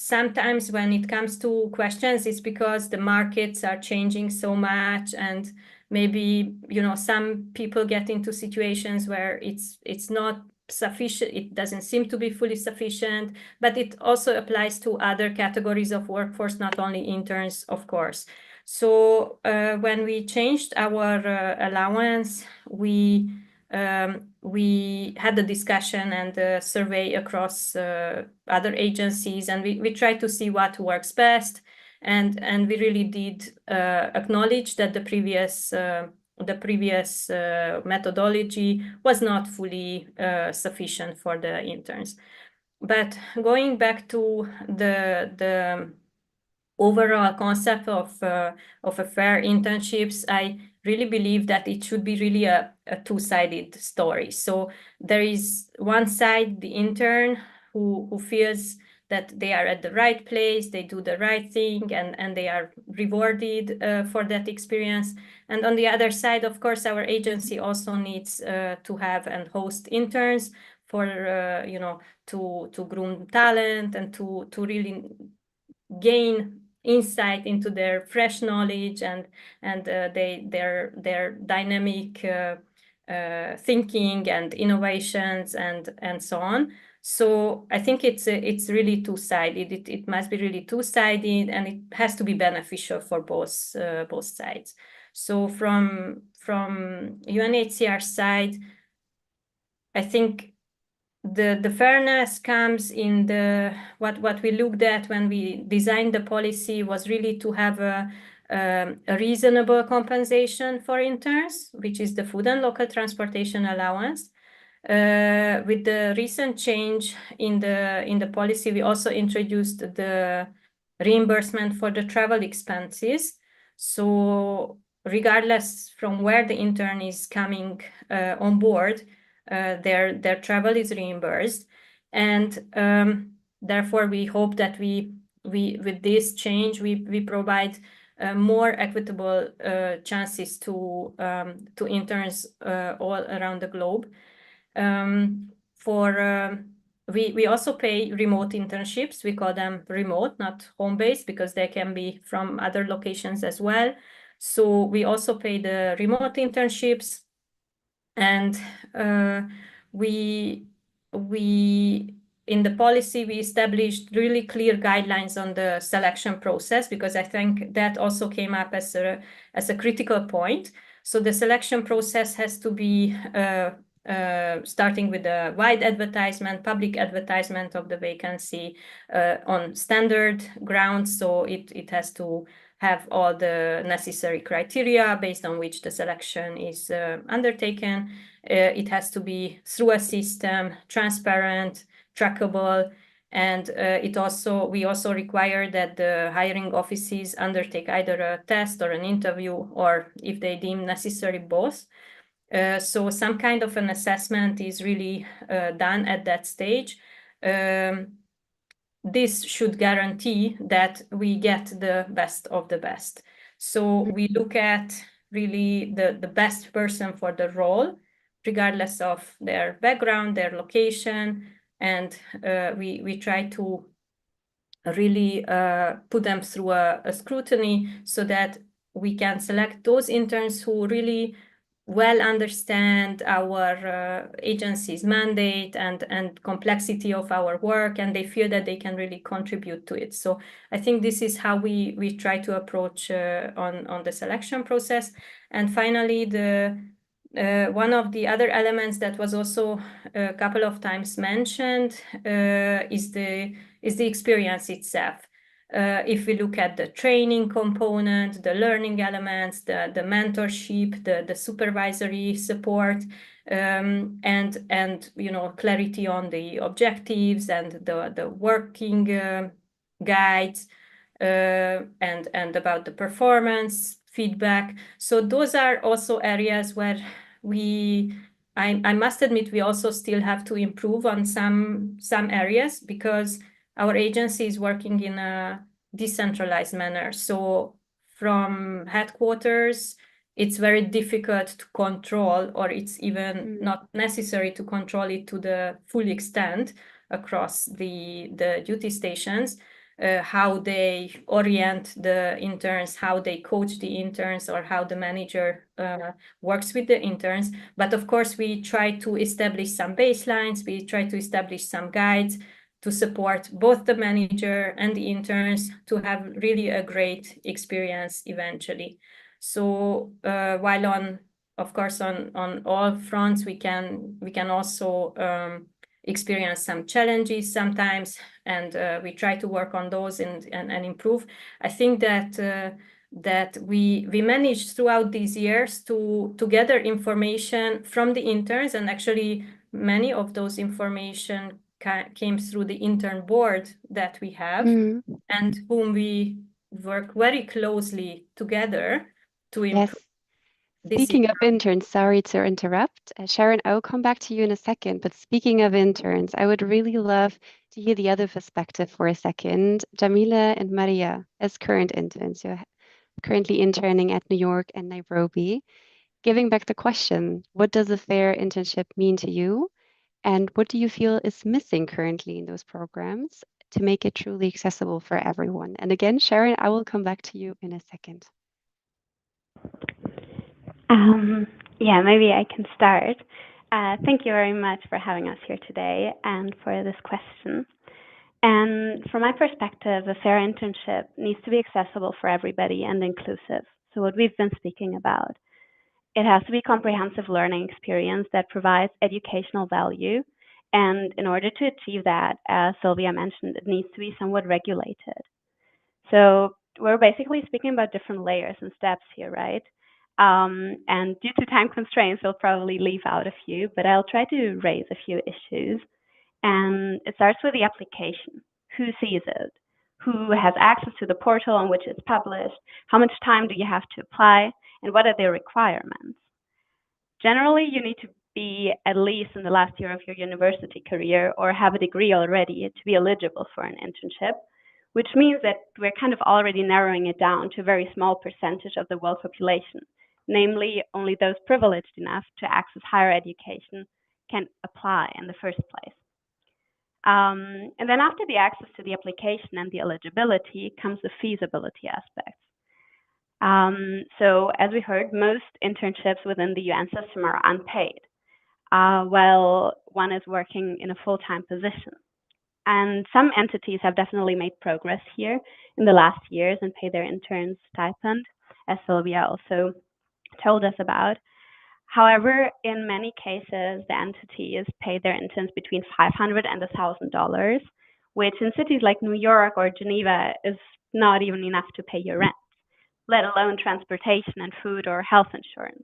Sometimes when it comes to questions, it's because the markets are changing so much, and maybe, you know, some people get into situations where it's not sufficient, it doesn't seem to be fully sufficient, but it also applies to other categories of workforce, not only interns, of course. So when we changed our allowance, we had a discussion and a survey across other agencies, and we tried to see what works best. And we really did acknowledge that the previous methodology was not fully sufficient for the interns. But going back to the overall concept of a fair internships, I really believe that it should be really a two-sided story. So there is one side, the intern, who feels that they are at the right place, they do the right thing, and they are rewarded for that experience. And on the other side, of course, our agency also needs to have and host interns for you know, to groom talent and to really gain insight into their fresh knowledge and their dynamic thinking and innovations and so on. So I think it's really two-sided. It must be really two-sided, and it has to be beneficial for both sides. So from UNHCR side, I think the fairness comes in the what we looked at when we designed the policy was really to have a reasonable compensation for interns, which is the food and local transportation allowance. With the recent change in the policy, we also introduced the reimbursement for the travel expenses. So regardless from where the intern is coming on board, their travel is reimbursed, and therefore we hope that we with this change we provide more equitable chances to interns all around the globe. We also pay remote internships. We call them remote, not home-based, because they can be from other locations as well. So we also pay the remote internships, and we in the policy we established really clear guidelines on the selection process, because I think that also came up as a critical point. So the selection process has to be starting with a wide advertisement, public advertisement of the vacancy on standard grounds. So it has to have all the necessary criteria based on which the selection is undertaken. It has to be through a system, transparent, trackable, and we also require that the hiring offices undertake either a test or an interview, or if they deem necessary, both. So some kind of an assessment is really done at that stage. This should guarantee that we get the best of the best. So we look at really the best person for the role, regardless of their background, their location, and we try to really put them through a scrutiny so that we can select those interns who really well understand our agency's mandate and complexity of our work, and they feel that they can really contribute to it. So I think this is how we try to approach on the selection process. And finally, one of the other elements that was also a couple of times mentioned is the experience itself. If we look at the training component, the learning elements, the mentorship, the supervisory support, and clarity on the objectives and the working guides, and about the performance feedback. So those are also areas where I must admit, we also still have to improve on some areas, because our agency is working in a decentralized manner. So from headquarters, it's very difficult to control, or it's even not necessary to control it to the full extent across the duty stations. How they orient the interns, how they coach the interns, or how the manager works with the interns. But of course, we try to establish some baselines. We try to establish some guides to support both the manager and the interns to have really a great experience eventually. So while of course on all fronts, we can also experience some challenges sometimes, and we try to work on those and improve. I think that we managed throughout these years to gather information from the interns, and actually many of those information came through the intern board that we have, and whom we work very closely together to improve. Yes. Speaking of interns, sorry to interrupt. Sharon, I will come back to you in a second, but speaking of interns, I would really love to hear the other perspective for a second. Jamila and Maria, as current interns, you're currently interning at New York and Nairobi. Giving back the question, what does a fair internship mean to you? And what do you feel is missing currently in those programs to make it truly accessible for everyone? And again, Sharon, I will come back to you in a second. Yeah, maybe I can start. Thank you very much for having us here today and for this question. And from my perspective, a fair internship needs to be accessible for everybody and inclusive. So what we've been speaking about, it has to be a comprehensive learning experience that provides educational value. And in order to achieve that, as Sylvia mentioned, it needs to be somewhat regulated. So we're basically speaking about different layers and steps here, right? And due to time constraints, I'll probably leave out a few, but I'll try to raise a few issues. And it starts with the application. Who sees it? Who has access to the portal on which it's published? How much time do you have to apply? And what are the requirements? Generally, you need to be at least in the last year of your university career or have a degree already to be eligible for an internship, which means that we're kind of already narrowing it down to a very small percentage of the world population. Namely, only those privileged enough to access higher education can apply in the first place. And then after the access to the application and the eligibility comes the feasibility aspects. So as we heard, most internships within the UN system are unpaid, while one is working in a full-time position. And some entities have definitely made progress here in the last years and pay their interns stipend, as Sylvia also told us about. However, in many cases, the entities pay their interns between $500 and $1,000, which in cities like New York or Geneva is not even enough to pay your rent, let alone transportation and food or health insurance.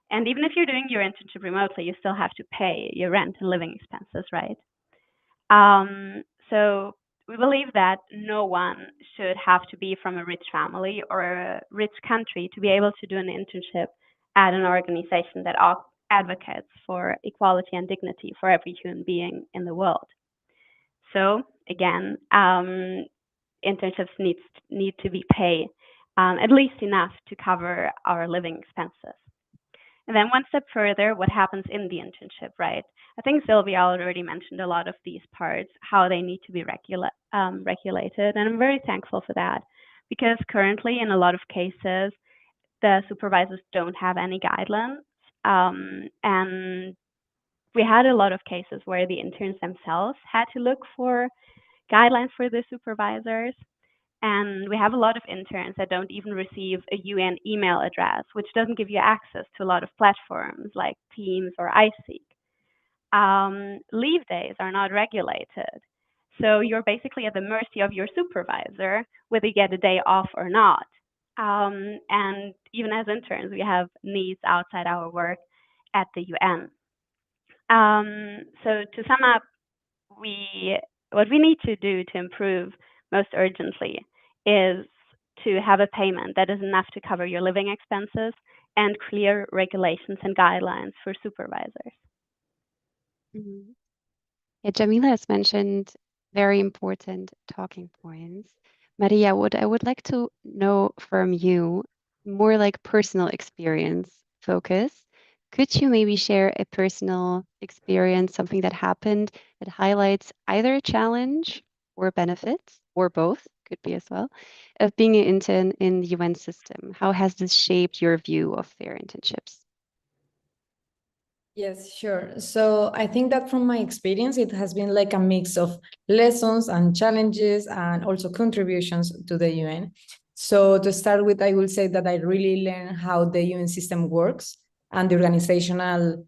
And even if you're doing your internship remotely, you still have to pay your rent and living expenses, right? So we believe that no one should have to be from a rich family or a rich country to be able to do an internship at an organization that advocates for equality and dignity for every human being in the world. So again, internships need to be paid at least enough to cover our living expenses. And then one step further, what happens in the internship, right? I think Sylvia already mentioned a lot of these parts, how they need to be regulated. And I'm very thankful for that, because currently in a lot of cases, the supervisors don't have any guidelines. And we had a lot of cases where the interns themselves had to look for guidelines for the supervisors. And we have a lot of interns that don't even receive a UN email address, which doesn't give you access to a lot of platforms like Teams or iSeek. Leave days are not regulated. So you're basically at the mercy of your supervisor, whether you get a day off or not. And even as interns, we have needs outside our work at the UN. So to sum up, what we need to do to improve most urgently is to have a payment that is enough to cover your living expenses and clear regulations and guidelines for supervisors. Mhm. Yeah, Jamila has mentioned very important talking points. Maria, what I would like to know from you, more like personal experience focus. Could you maybe share a personal experience, something that happened that highlights either a challenge or benefits, or both, could be as well, of being an intern in the UN system? How has this shaped your view of fair internships? Yes, sure. So I think that from my experience, it has been like a mix of lessons and challenges and also contributions to the UN. So to start with, I will say that I really learned how the UN system works and the organizational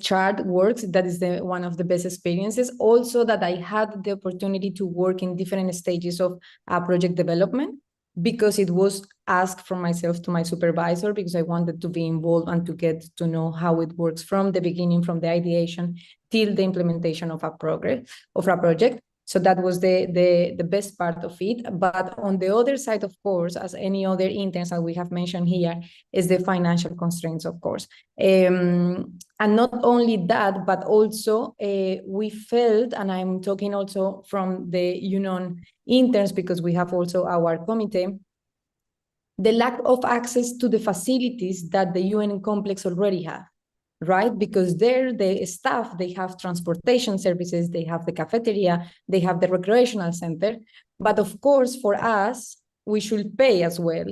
chart works. That is one of the best experiences. Also that I had the opportunity to work in different stages of project development, because it was asked from myself to my supervisor, because I wanted to be involved and to get to know how it works from the beginning, from the ideation till the implementation of a project. So that was the best part of it. But on the other side, of course, as any other interns that we have mentioned here, is the financial constraints, of course. And not only that, but also we felt, and I'm talking also from the UN interns, because we have also our committee, the lack of access to the facilities that the UN complex already have, right? Because there, the staff, they have transportation services, they have the cafeteria, they have the recreational center. But of course, for us, we should pay as well.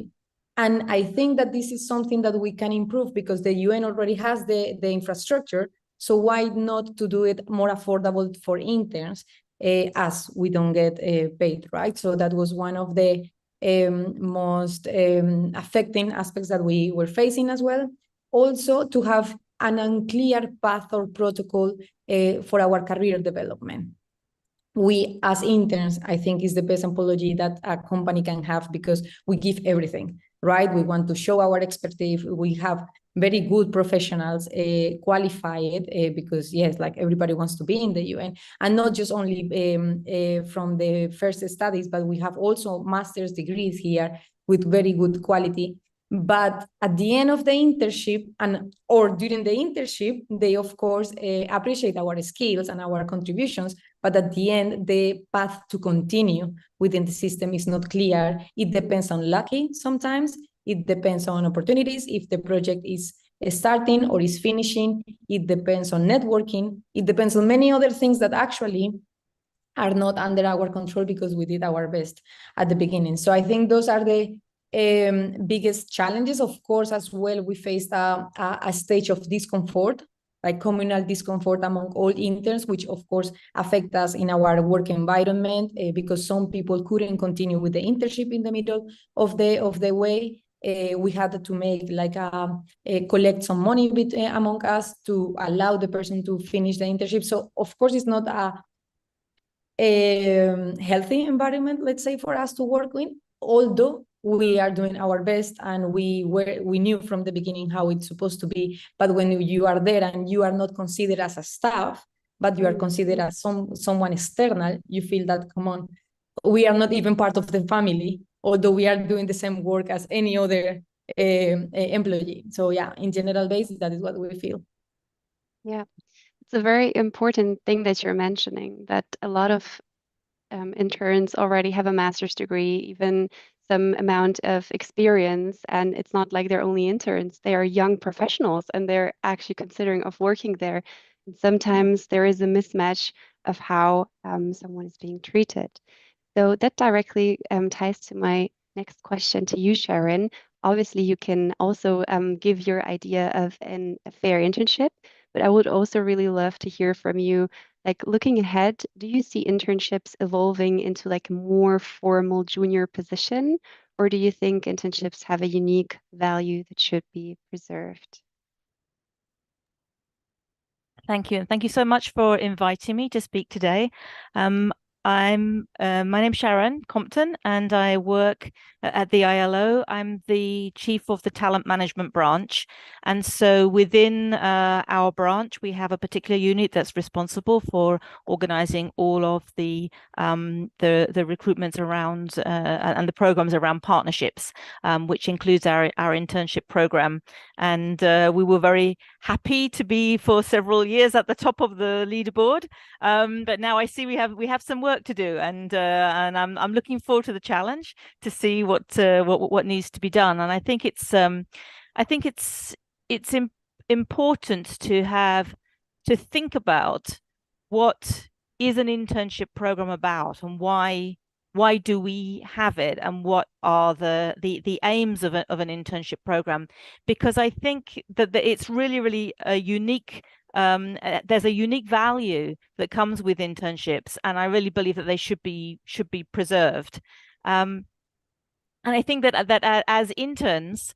And I think that this is something that we can improve, because the UN already has the infrastructure. So why not to do it more affordable for interns, as we don't get paid, right? So that was one of the most affecting aspects that we were facing as well. Also, to have an unclear path or protocol for our career development. We, as interns, I think is the best apology that a company can have, because we give everything, right? We want to show our expertise. We have very good professionals, qualified, because yes, like everybody wants to be in the UN, and not just only from the first studies, but we have also master's degrees here with very good quality. But at the end of the internship or during the internship, they of course appreciate our skills and our contributions. But at the end, the path to continue within the system is not clear. It depends on lucky sometimes. It depends on opportunities, if the project is starting or is finishing. It depends on networking. It depends on many other things that actually are not under our control, because we did our best at the beginning. So I think those are the biggest challenges. Of course, as well, we faced a stage of discomfort, like communal discomfort among all interns, which of course affect us in our work environment, because some people couldn't continue with the internship in the middle of the way. We had to make like collect some money among us to allow the person to finish the internship. So of course, it's not a healthy environment, let's say, for us to work with, although we are doing our best and we knew from the beginning how it's supposed to be. But when you are there and you are not considered as a staff, but you are considered as someone external, you feel that, come on, we are not even part of the family, although we are doing the same work as any other employee. So yeah, in general basis, that is what we feel. Yeah, it's a very important thing that you're mentioning, that a lot of interns already have a master's degree, even some amount of experience, and it's not like they're only interns. They are young professionals and they're actually considering of working there. And sometimes there is a mismatch of how someone is being treated. So that directly ties to my next question to you, Sharon. Obviously, you can also give your idea of a fair internship, But I would also really love to hear from you, like looking ahead, do you see internships evolving into like a more formal junior position, or do you think internships have a unique value that should be preserved? Thank you. And thank you so much for inviting me to speak today. My name's Sharon Compton, and I work at the ILO. I'm the chief of the talent management branch. And so within our branch, we have a particular unit that's responsible for organizing all of the recruitments around and the programs around partnerships, which includes our internship program. And we were very happy to be for several years at the top of the leaderboard. But now I see we have some work to do, and I'm looking forward to the challenge to see what needs to be done. And I think it's important to think about what is an internship program about, and why do we have it, and what are the aims of an internship program? Because I think that it's really a unique there's a unique value that comes with internships, and I really believe that they should be preserved. And I think that as interns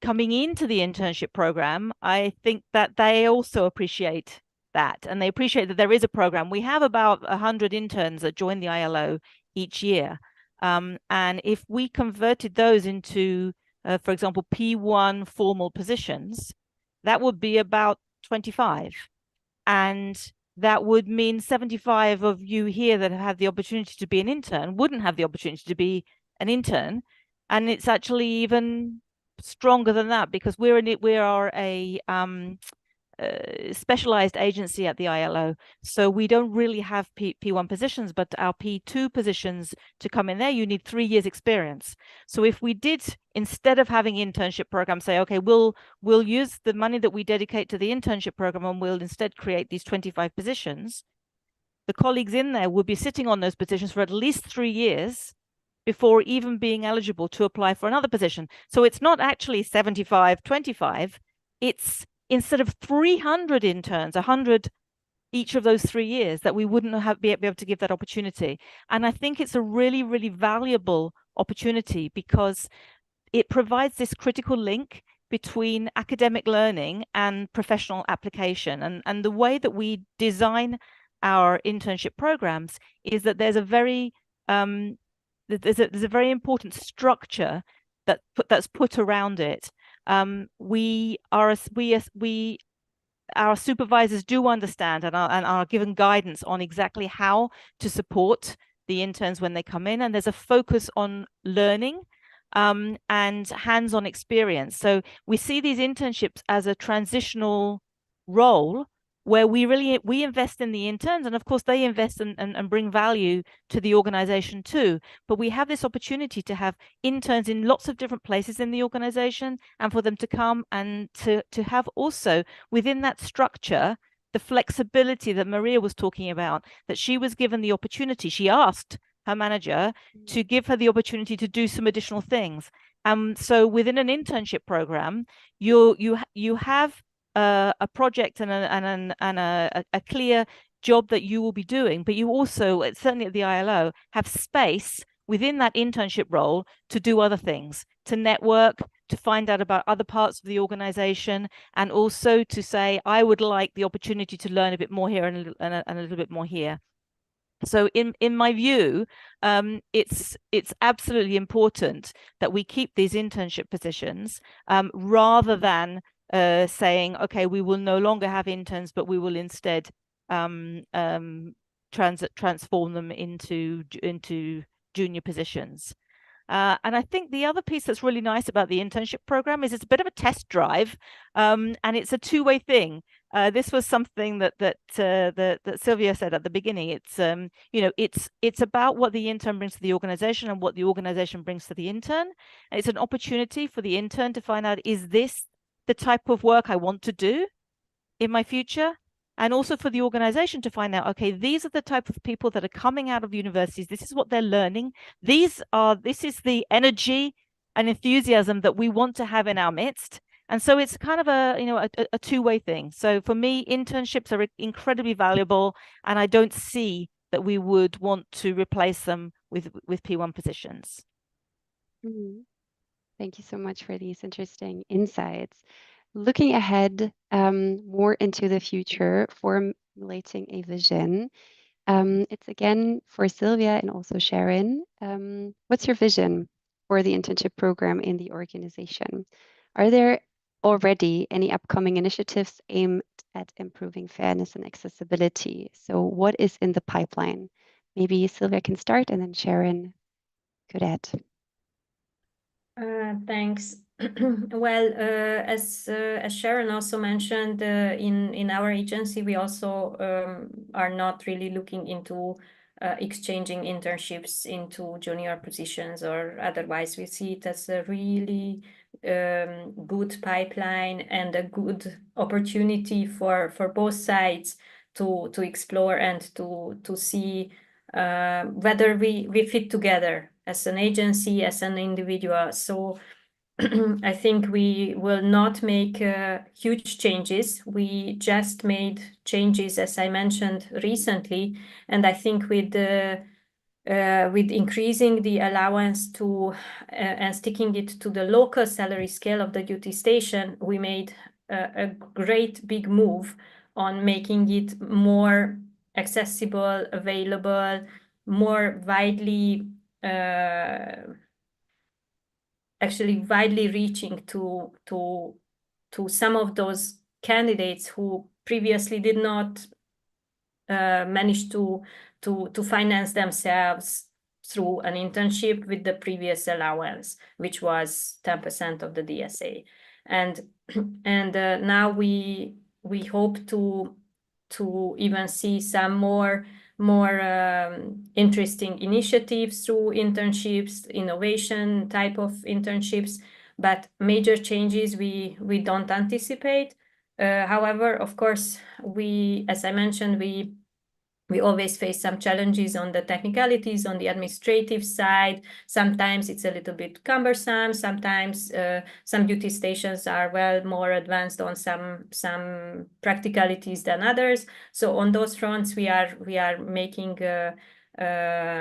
coming into the internship program, I think that they also appreciate that, and they appreciate that there is a program. We have about 100 interns that join the ILO each year, and if we converted those into, for example, P1 formal positions, that would be about 25, and that would mean 75 of you here that have the opportunity to be an intern wouldn't have the opportunity to be an intern. And it's actually even stronger than that, because we are a specialized agency at the ILO, so we don't really have P1 positions, but our P2 positions, to come in there, you need 3 years experience. So if we did, instead of having internship programs, say, okay, we'll use the money that we dedicate to the internship program, and we'll instead create these 25 positions, the colleagues in there will be sitting on those positions for at least 3 years before even being eligible to apply for another position. So it's not actually 75-25, it's instead of 300 interns, 100 each of those 3 years, that we wouldn't be able to give that opportunity. And I think it's a really valuable opportunity, because it provides this critical link between academic learning and professional application. And the way that we design our internship programs is that there's a very important structure that's put around it. Our supervisors do understand and are given guidance on exactly how to support the interns when they come in, and there's a focus on learning and hands-on experience. So we see these internships as a transitional role where we invest in the interns, and of course they invest and bring value to the organization too. But we have this opportunity to have interns in lots of different places in the organization, and for them to come and to have also within that structure the flexibility that Maria was talking about, that she was given the opportunity. She asked her manager to give her the opportunity to do some additional things. So within an internship program, you have a project and a clear job that you will be doing, but you also, certainly at the ILO, have space within that internship role to do other things, to network, to find out about other parts of the organization, and also to say, I would like the opportunity to learn a bit more here and a little bit more here. So in my view, it's absolutely important that we keep these internship positions, rather than saying, okay, we will no longer have interns, but we will instead transform them into junior positions. And I think the other piece that's really nice about the internship program is it's a bit of a test drive, and it's a two-way thing. This was something that Sylvia said at the beginning. It's it's about what the intern brings to the organization and what the organization brings to the intern. And it's an opportunity for the intern to find out, is this the type of work I want to do in my future? And also for the organization to find out, okay, these are the type of people that are coming out of universities. This is what they're learning. This is the energy and enthusiasm that we want to have in our midst. And so it's kind of a two-way thing. So for me, internships are incredibly valuable, and I don't see that we would want to replace them with P1 positions. Mm-hmm. Thank you so much for these interesting insights. Looking ahead more into the future, formulating a vision. It's again for Sylvia and also Sharon. What's your vision for the internship program in the organization? Are there already any upcoming initiatives aimed at improving fairness and accessibility? So what is in the pipeline? Maybe Sylvia can start and then Sharon could add. Thanks. Well, as Sharon also mentioned, in our agency, we also are not really looking into exchanging internships into junior positions or otherwise. We see it as a really good pipeline and a good opportunity for both sides to explore and to see whether we fit together as an agency, as an individual. So I think we will not make huge changes. We just made changes, as I mentioned recently, and I think with increasing the allowance to and sticking it to the local salary scale of the duty station, we made a great big move on making it more accessible, available, more widely actually widely reaching to some of those candidates who previously did not manage to finance themselves through an internship with the previous allowance, which was 10% of the DSA. And now we hope to even see some more interesting initiatives through internships, innovation type of internships, but major changes we don't anticipate. However, of course, as I mentioned, we always face some challenges on the technicalities, on the administrative side. Sometimes it's a little bit cumbersome. Sometimes some duty stations are well more advanced on some practicalities than others. So on those fronts, we are making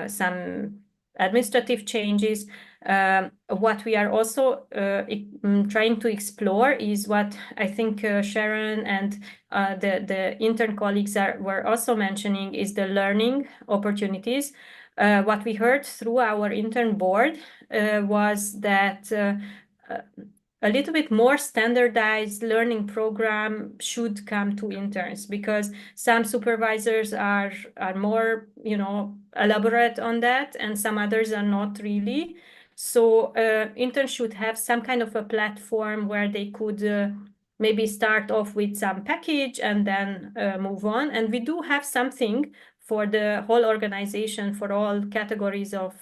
some administrative changes. What we are also trying to explore is what I think Sharon and the intern colleagues were also mentioning is the learning opportunities. What we heard through our intern board was that a little bit more standardized learning program should come to interns, because some supervisors are more, elaborate on that, and some others are not really. So interns should have some kind of a platform where they could maybe start off with some package and then move on. And we do have something for the whole organization, for all categories of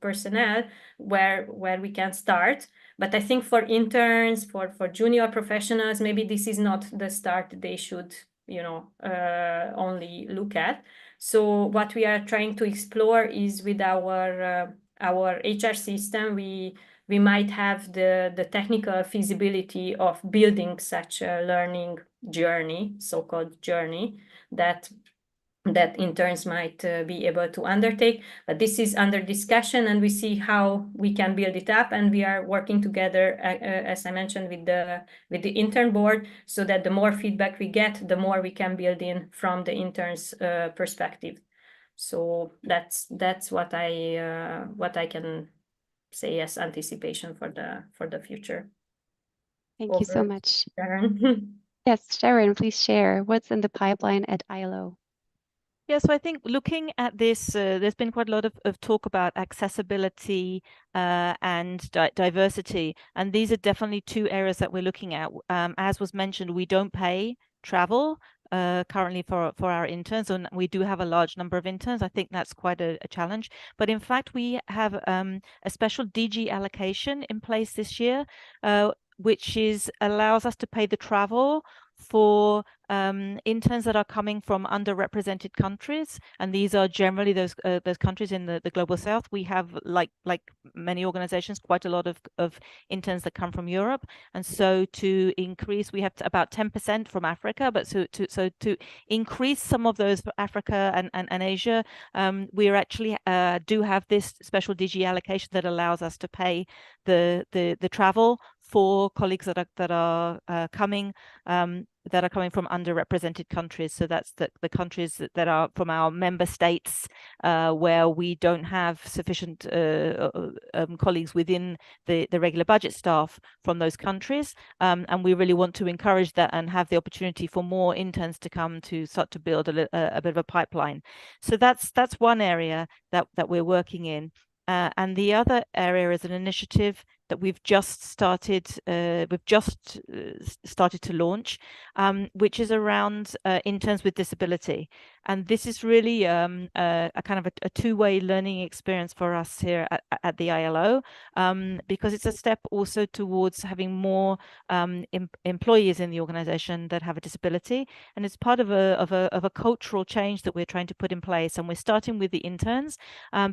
personnel, where we can start. But I think for interns, for junior professionals, maybe this is not the start they should, only look at. So what we are trying to explore is with our HR system, we might have the technical feasibility of building such a learning journey, so-called journey, that interns might be able to undertake. But this is under discussion, and we see how we can build it up. And we are working together, as I mentioned, with the intern board, so that the more feedback we get, the more we can build in from the interns' perspective. So that's what I can say as anticipation for the future. Thank you so much. Daren. Yes, Sharon, please share what's in the pipeline at ILO. Yeah, so I think looking at this, there's been quite a lot of talk about accessibility and diversity, and these are definitely two areas that we're looking at. As was mentioned, we don't pay travel currently for our interns, and we do have a large number of interns. I think that's quite a challenge. But in fact, we have a special DG allocation in place this year, which allows us to pay the travel for interns that are coming from underrepresented countries, and these are generally those countries in the global south. We have, like many organizations, quite a lot of interns that come from Europe, and so to increase, we have about 10% from Africa, but so to increase some of those for Africa and Asia, we are actually do have this special DG allocation that allows us to pay the travel for colleagues that are coming from underrepresented countries. So that's the countries that are from our member states where we don't have sufficient colleagues within the regular budget staff from those countries. And we really want to encourage that and have the opportunity for more interns to come to start to build a bit of a pipeline. So that's one area that we're working in. And the other area is an initiative that we've just started to launch, which is around interns with disability. And this is really a kind of a two-way learning experience for us here at the ILO, because it's a step also towards having more employees in the organization that have a disability, and it's part of a cultural change that we're trying to put in place. And we're starting with the interns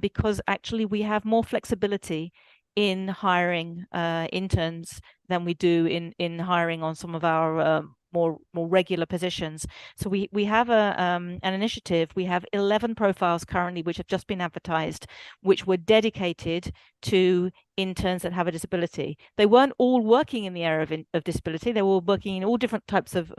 because actually we have more flexibility in hiring interns than we do in hiring on some of our more regular positions. So we have an initiative. We have 11 profiles currently which have just been advertised, which were dedicated to interns that have a disability. They weren't all working in the area of disability. They were working in all different types of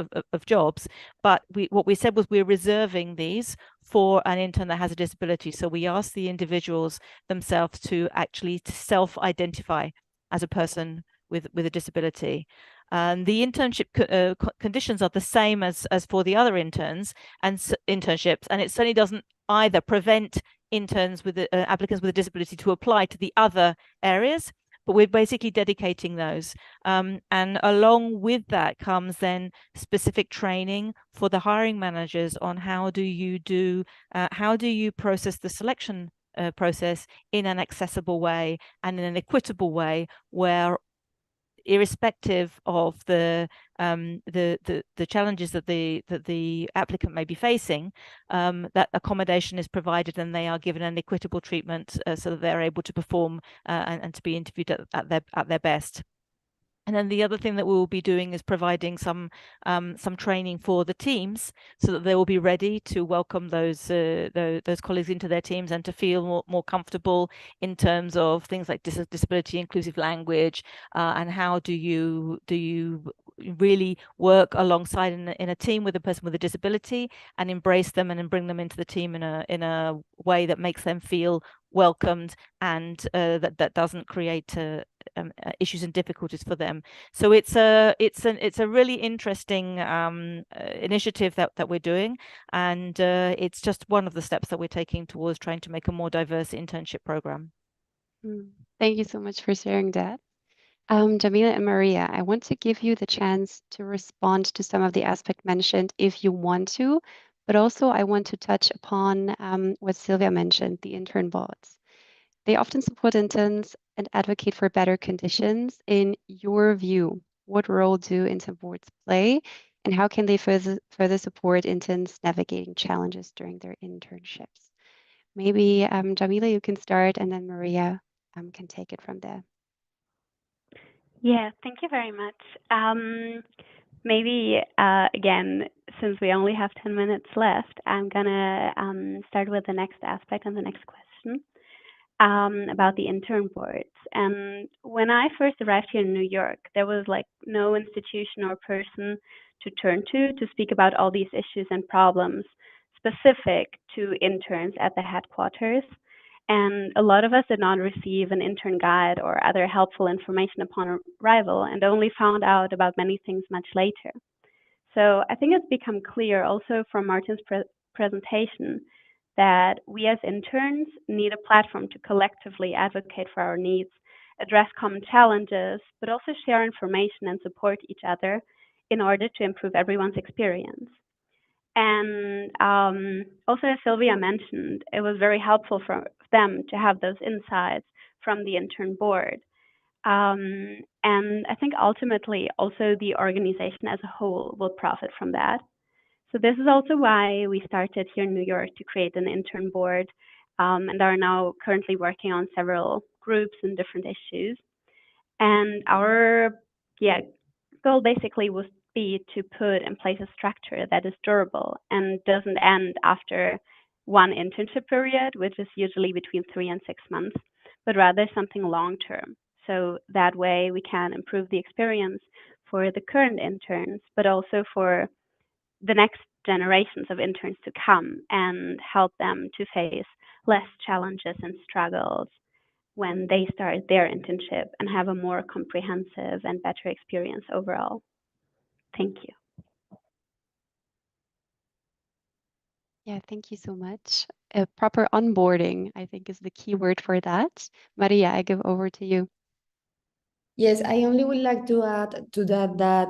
jobs. But what we said was we're reserving these for an intern that has a disability. So we asked the individuals themselves to actually self-identify as a person with a disability. The internship conditions are the same as for the other interns and internships, and it certainly doesn't either prevent interns with applicants with a disability to apply to the other areas, but we're basically dedicating those. And along with that comes then specific training for the hiring managers on how do you process the selection process in an accessible way and in an equitable way, where irrespective of the challenges that the applicant may be facing, that accommodation is provided and they are given an equitable treatment so that they're able to perform and to be interviewed at their best. And then the other thing that we will be doing is providing some training for the teams so that they will be ready to welcome those colleagues into their teams and to feel more comfortable in terms of things like disability inclusive language, and how do you really work alongside in a team with a person with a disability and embrace them and bring them into the team in a way that makes them feel welcomed and that doesn't create issues and difficulties for them. So it's a really interesting initiative that we're doing, and it's just one of the steps that we're taking towards trying to make a more diverse internship program. Thank you so much for sharing that. Jamila and Maria, I want to give you the chance to respond to some of the aspects mentioned if you want to, but also I want to touch upon what Sylvia mentioned, the intern boards. They often support interns and advocate for better conditions. In your view, what role do intern boards play, and how can they further support interns navigating challenges during their internships? Maybe Jamila, you can start, and then Maria can take it from there. Yeah, thank you very much. Maybe again, since we only have 10 minutes left, I'm gonna start with the next aspect and the next question about the intern boards. And when I first arrived here in New York, there was like no institution or person to turn to speak about all these issues and problems specific to interns at the headquarters. And a lot of us did not receive an intern guide or other helpful information upon arrival and only found out about many things much later. So I think it's become clear also from Martin's presentation that we as interns need a platform to collectively advocate for our needs, address common challenges, but also share information and support each other in order to improve everyone's experience. And also, as Sylvia mentioned, it was very helpful for them to have those insights from the intern board. And I think ultimately also the organization as a whole will profit from that. So this is also why we started here in New York to create an intern board, and are now currently working on several groups and different issues. And our goal basically would be to put in place a structure that is durable and doesn't end after one internship period, which is usually between 3 and 6 months, but rather something long term. So that way we can improve the experience for the current interns, but also for the next generations of interns to come, and help them to face less challenges and struggles when they start their internship and have a more comprehensive and better experience overall. Thank you. Yeah, thank you so much. Proper onboarding, I think, is the key word for that. Maria, I give over to you. Yes, I only would like to add to that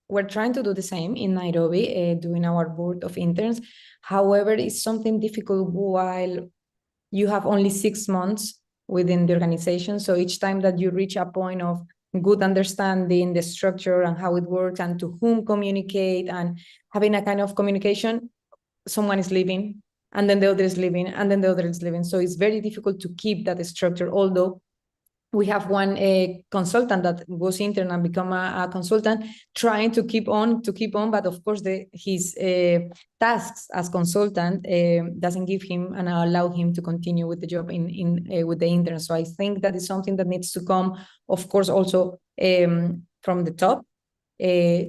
we're trying to do the same in Nairobi, doing our board of interns. However, it's something difficult while you have only 6 months within the organization. So each time that you reach a point of good understanding the structure and how it works and to whom communicate and having a kind of communication, someone is leaving and then the other is leaving and then the other is leaving. So it's very difficult to keep that structure, although we have one consultant that was intern and become a consultant, trying to keep on, but of course his tasks as consultant doesn't give him and allow him to continue with the job with the intern. So I think that is something that needs to come, of course, also from the top,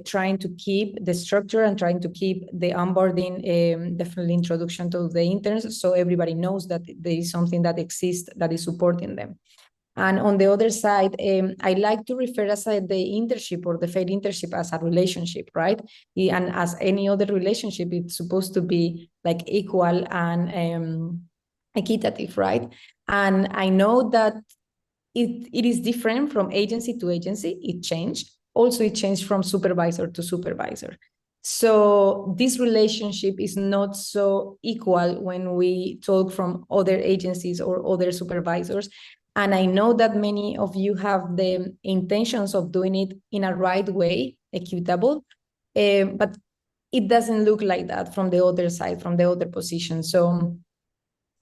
trying to keep the structure and trying to keep the onboarding, definitely introduction to the interns, so everybody knows that there is something that exists that is supporting them. And on the other side, I like to refer as the internship or the fair internship as a relationship, right? And as any other relationship, it's supposed to be like equal and equitative, right? And I know that it is different from agency to agency. It changed. Also, it changed from supervisor to supervisor. So this relationship is not so equal when we talk from other agencies or other supervisors. And I know that many of you have the intentions of doing it in a right way, equitable, but it doesn't look like that from the other side, from the other position. So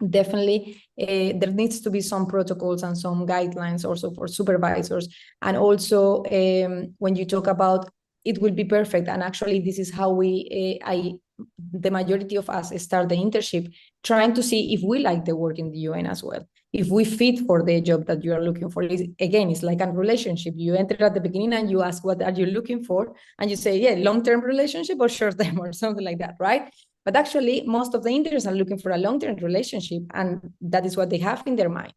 definitely there needs to be some protocols and some guidelines also for supervisors. And also when you talk about it will be perfect, and actually this is how the majority of us start the internship, trying to see if we like the work in the UN as well, if we fit for the job that you are looking for. It's like a relationship. You enter at the beginning and you ask, what are you looking for? And you say, yeah, long-term relationship or short-term or something like that, right? But actually, most of the interns are looking for a long-term relationship, and that is what they have in their mind.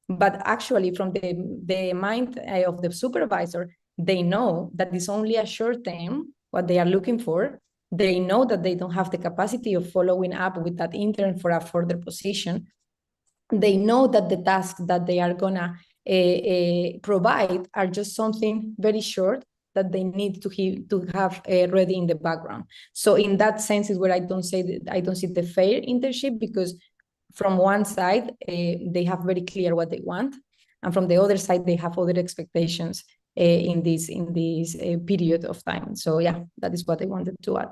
But actually, from the mind of the supervisor, they know that it's only a short term, what they are looking for. They know that they don't have the capacity of following up with that intern for a further position. They know that the tasks that they are gonna provide are just something very short that they need to have ready in the background. So in that sense is where I don't see the fair internship, because from one side they have very clear what they want, and from the other side they have other expectations in this period of time. So yeah, that is what I wanted to add.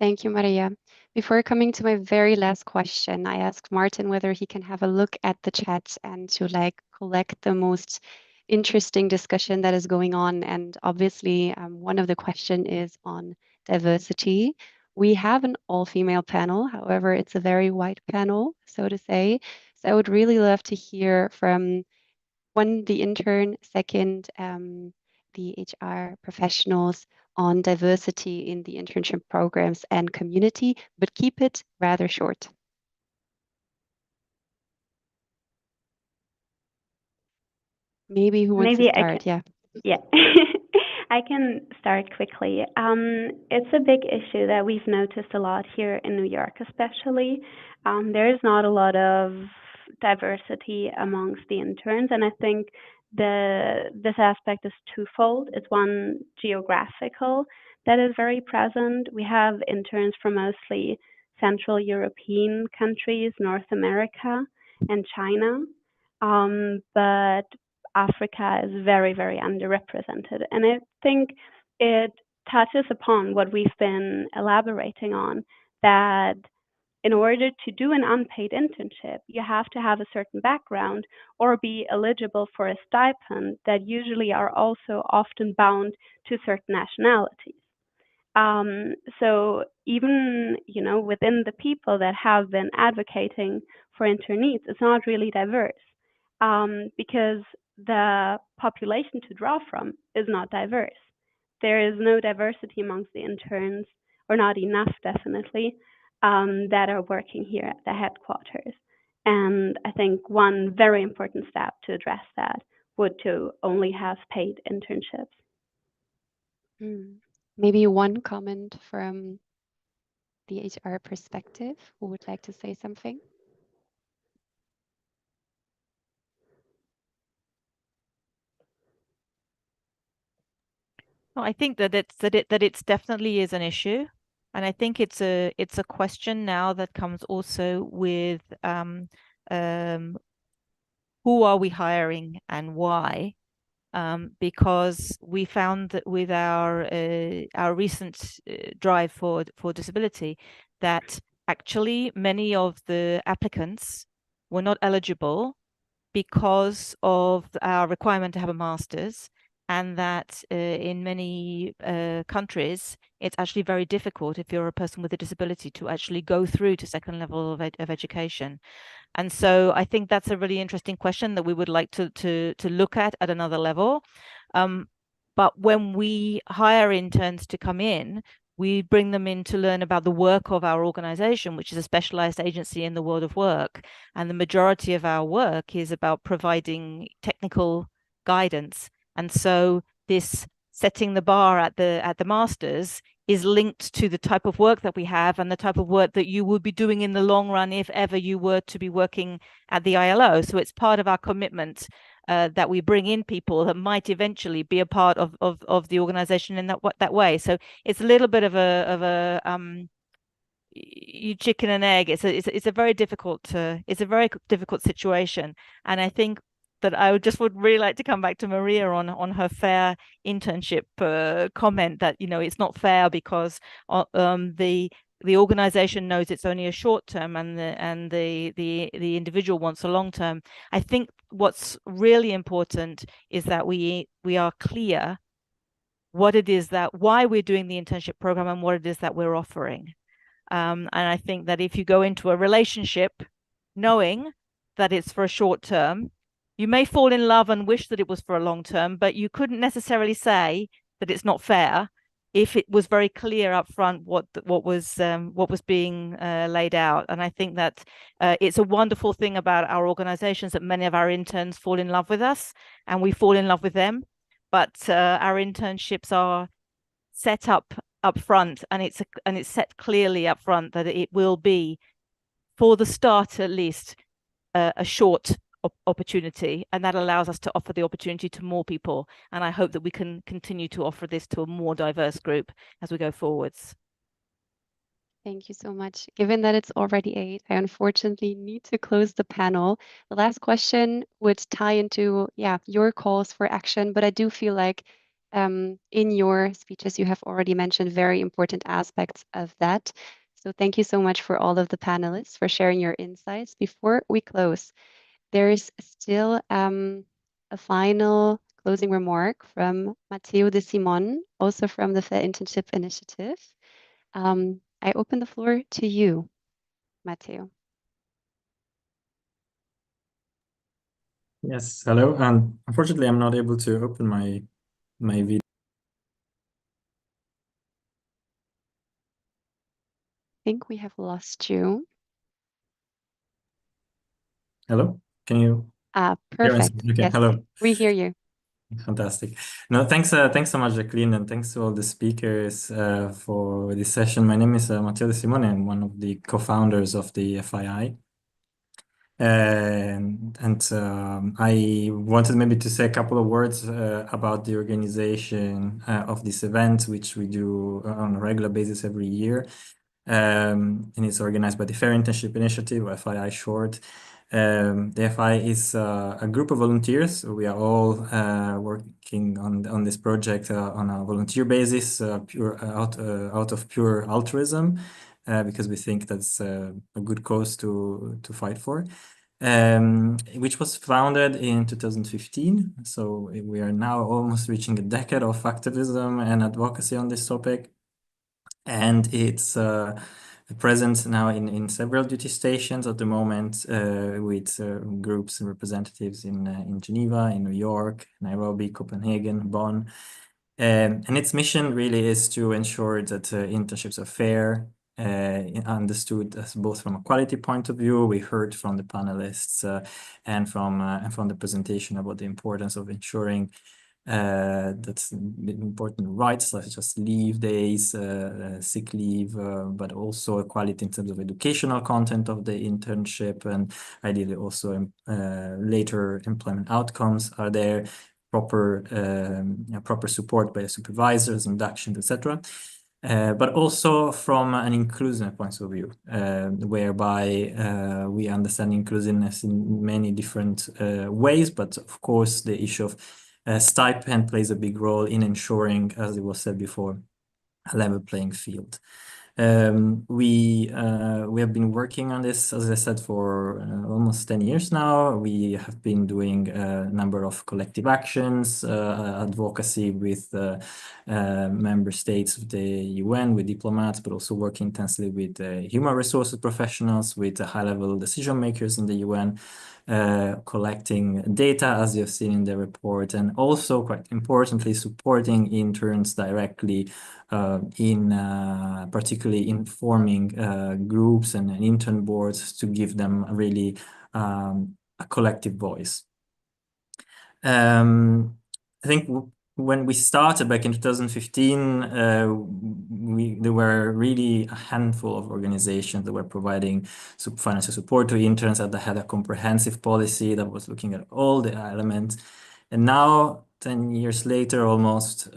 Thank you, Maria. Before coming to my very last question, I asked Martin whether he can have a look at the chat and to collect the most interesting discussion that is going on. And obviously, one of the question is on diversity. We have an all-female panel, however, it's a very white panel, so to say. So I would really love to hear from one, the intern, second, the HR professionals on diversity in the internship programs and community, but keep it rather short. Maybe who wants to start? Yeah. I can start quickly. It's a big issue that we've noticed a lot here in New York, especially. There is not a lot of diversity amongst the interns, and I think this aspect is twofold. It's one, geographical, that is very present. We have interns from mostly Central European countries, North America, and China, but Africa is very, very underrepresented. And I think it touches upon what we've been elaborating on, that in order to do an unpaid internship, you have to have a certain background or be eligible for a stipend that usually are also often bound to certain nationalities. So even, within the people that have been advocating for internees, it's not really diverse, because the population to draw from is not diverse. There is no diversity amongst the interns, or not enough, definitely, that are working here at the headquarters. And I think one very important step to address that would to only have paid internships. Maybe one comment from the HR perspective. Who would like to say something? Well, I think that it's definitely is an issue, and I think it's a question now that comes also with who are we hiring and why? Because we found that with our recent drive for disability, that actually many of the applicants were not eligible because of our requirement to have a master's, and that in many countries, it's actually very difficult if you're a person with a disability to actually go through to second level of education. And so I think that's a really interesting question that we would like to look at another level. But when we hire interns to come in, we bring them in to learn about the work of our organization, which is a specialized agency in the world of work. And the majority of our work is about providing technical guidance. And so this setting the bar at the masters is linked to the type of work that we have and the type of work that you would be doing in the long run if ever you were to be working at the ILO. So it's part of our commitment that we bring in people that might eventually be a part of the organization in that way. So it's a little bit of a you chicken and egg. It's a very difficult situation, and I think that I would really like to come back to Maria on her fair internship comment that it's not fair because the organization knows it's only a short term and the individual wants a long term. I think what's really important is that we are clear what it is why we're doing the internship program and what it is that we're offering. And I think that if you go into a relationship knowing that it's for a short term, you may fall in love and wish that it was for a long term, but you couldn't necessarily say that it's not fair if it was very clear up front what was being laid out. And I think that it's a wonderful thing about our organizations that many of our interns fall in love with us and we fall in love with them. But our internships are set up front, and it's set clearly up front that it will be, for the start at least, a short opportunity, and that allows us to offer the opportunity to more people. And I hope that we can continue to offer this to a more diverse group as we go forwards. Thank you so much. Given that it's already 8, I unfortunately need to close the panel. The last question would tie into, your calls for action, but I do feel like in your speeches, you have already mentioned very important aspects of that. So thank you so much for all of the panelists for sharing your insights. Before we close, there's still a final closing remark from Matteo De Simon, also from the Fair Internship Initiative. I open the floor to you, Matteo. Yes, hello. And unfortunately, I'm not able to open my video. I think we have lost you. Hello, can you? Perfect. Okay, Yes, hello. we hear you. Fantastic. No, thanks so much, Jacqueline, and thanks to all the speakers for this session. My name is Matteo De Simone. I'm one of the co-founders of the FII. And I wanted maybe to say a couple of words about the organization of this event, which we do on a regular basis every year. And it's organized by the Fair Internship Initiative, or FII short. The FII is a group of volunteers. We are all working on this project on a volunteer basis, pure out of pure altruism, because we think that's a good cause to fight for. Which was founded in 2015. So we are now almost reaching a decade of activism and advocacy on this topic. And it's present now in several duty stations at the moment, with groups and representatives in Geneva, in New York, Nairobi, Copenhagen, Bonn. And its mission really is to ensure that internships are fair, understood as both from a quality point of view. We heard from the panelists and from the presentation about the importance of ensuring that's important rights such as leave days, sick leave, but also equality in terms of educational content of the internship, and ideally also later employment outcomes are there, proper support by the supervisors, inductions, etc. But also from an inclusive point of view, whereby we understand inclusiveness in many different ways, but of course the issue of stipend plays a big role in ensuring, as it was said before, a level playing field. We have been working on this, as I said, for almost 10 years now. We have been doing a number of collective actions, advocacy with member states of the UN, with diplomats, but also working intensely with human resources professionals, with high-level decision makers in the UN, collecting data, as you've seen in the report, and also, quite importantly, supporting interns directly particularly informing groups and intern boards to give them really a collective voice. I think when we started back in 2015, there were really a handful of organizations that were providing financial support to interns, that had a comprehensive policy that was looking at all the elements. And now, 10 years later almost,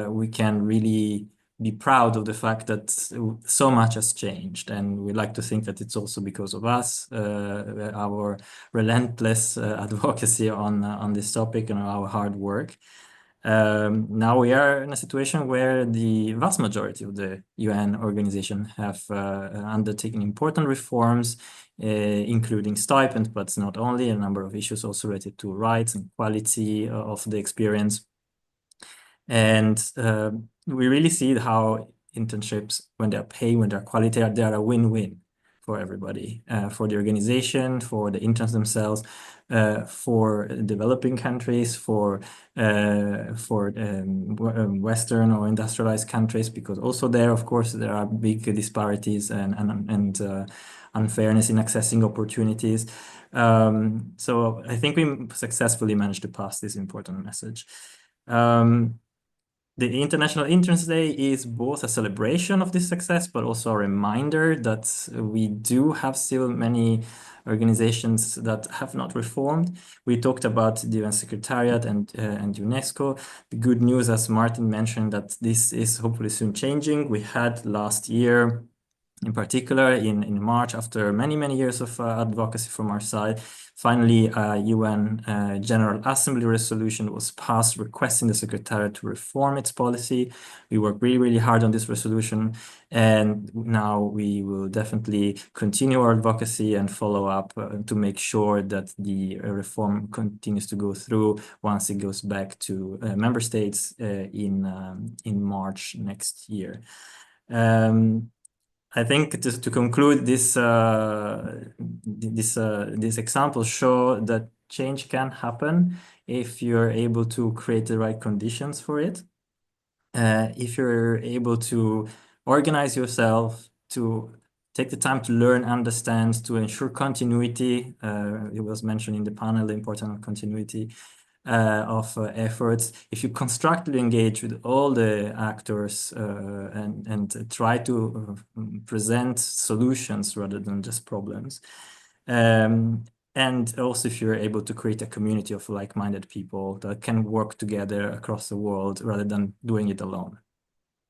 we can really be proud of the fact that so much has changed. And we like to think that it's also because of us, our relentless advocacy on this topic and our hard work. Now we are in a situation where the vast majority of the UN organization have undertaken important reforms, including stipend, but not only, a number of issues also related to rights and quality of the experience. And we really see how internships, when they're paid, when they're quality, they are a win-win for everybody, for the organization, for the interns themselves, for developing countries, for Western or industrialized countries, because also there, of course, there are big disparities and unfairness in accessing opportunities. So I think we successfully managed to pass this important message. The International Interns Day is both a celebration of this success, but also a reminder that we do have still many organizations that have not reformed. We talked about the UN Secretariat and UNESCO. The good news, as Martin mentioned, that this is hopefully soon changing. We had last year, in particular, in March, after many, many years of advocacy from our side, finally, a UN General Assembly resolution was passed requesting the Secretariat to reform its policy. We worked really, really hard on this resolution, and now we will definitely continue our advocacy and follow up to make sure that the reform continues to go through once it goes back to member states in March next year. I think to conclude, this examples show that change can happen if you're able to create the right conditions for it. If you're able to organize yourself, to take the time to learn, understand, to ensure continuity. It was mentioned in the panel, the importance of continuity of efforts. If you constructively engage with all the actors and try to present solutions rather than just problems. And also if you're able to create a community of like-minded people that can work together across the world rather than doing it alone.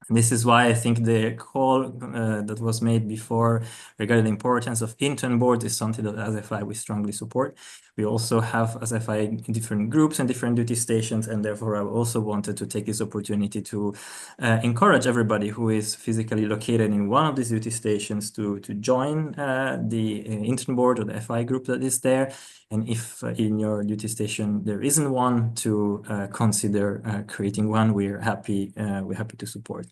This is why I think the call that was made before regarding the importance of intern board is something that as FI we strongly support. We also have as FI different groups and different duty stations, and therefore I also wanted to take this opportunity to encourage everybody who is physically located in one of these duty stations to join the intern board or the FI group that is there. And if in your duty station there isn't one, to consider creating one. We're happy to support.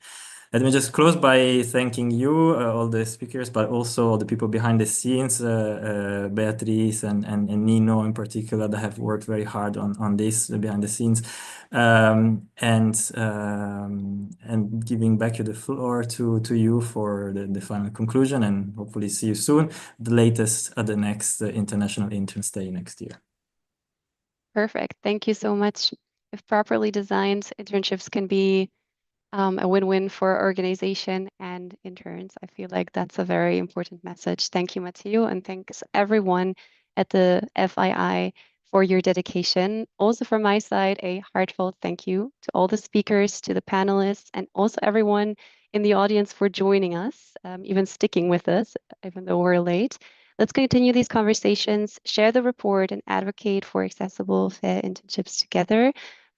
Let me just close by thanking you, all the speakers, but also all the people behind the scenes, Beatrice and Nino in particular, that have worked very hard on this behind the scenes, and giving back the floor to you for the final conclusion, and hopefully see you soon, the latest at the next International Interns Day next year. Perfect. Thank you so much. If properly designed, internships can be a win-win for organization and interns. I feel like that's a very important message. Thank you, Matteo, and thanks everyone at the FII for your dedication. Also from my side, a heartfelt thank you to all the speakers, to the panelists, and also everyone in the audience for joining us, even sticking with us, even though we're late. Let's continue these conversations, share the report, and advocate for accessible, fair internships together.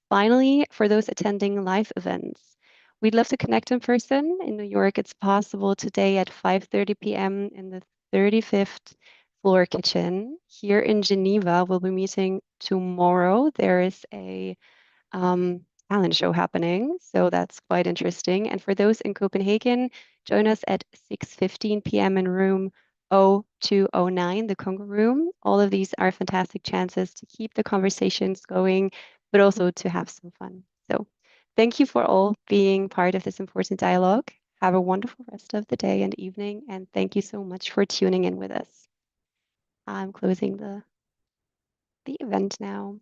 Finally, for those attending live events, we'd love to connect in person. In New York, it's possible today at 5:30 p.m. in the 35th floor kitchen. Here in Geneva, we'll be meeting tomorrow. There is a talent show happening, so that's quite interesting. And for those in Copenhagen, join us at 6:15 p.m. in room 0209, the Congo room. All of these are fantastic chances to keep the conversations going, but also to have some fun. So thank you for all being part of this important dialogue. Have a wonderful rest of the day and evening, and thank you so much for tuning in with us. I'm closing the event now.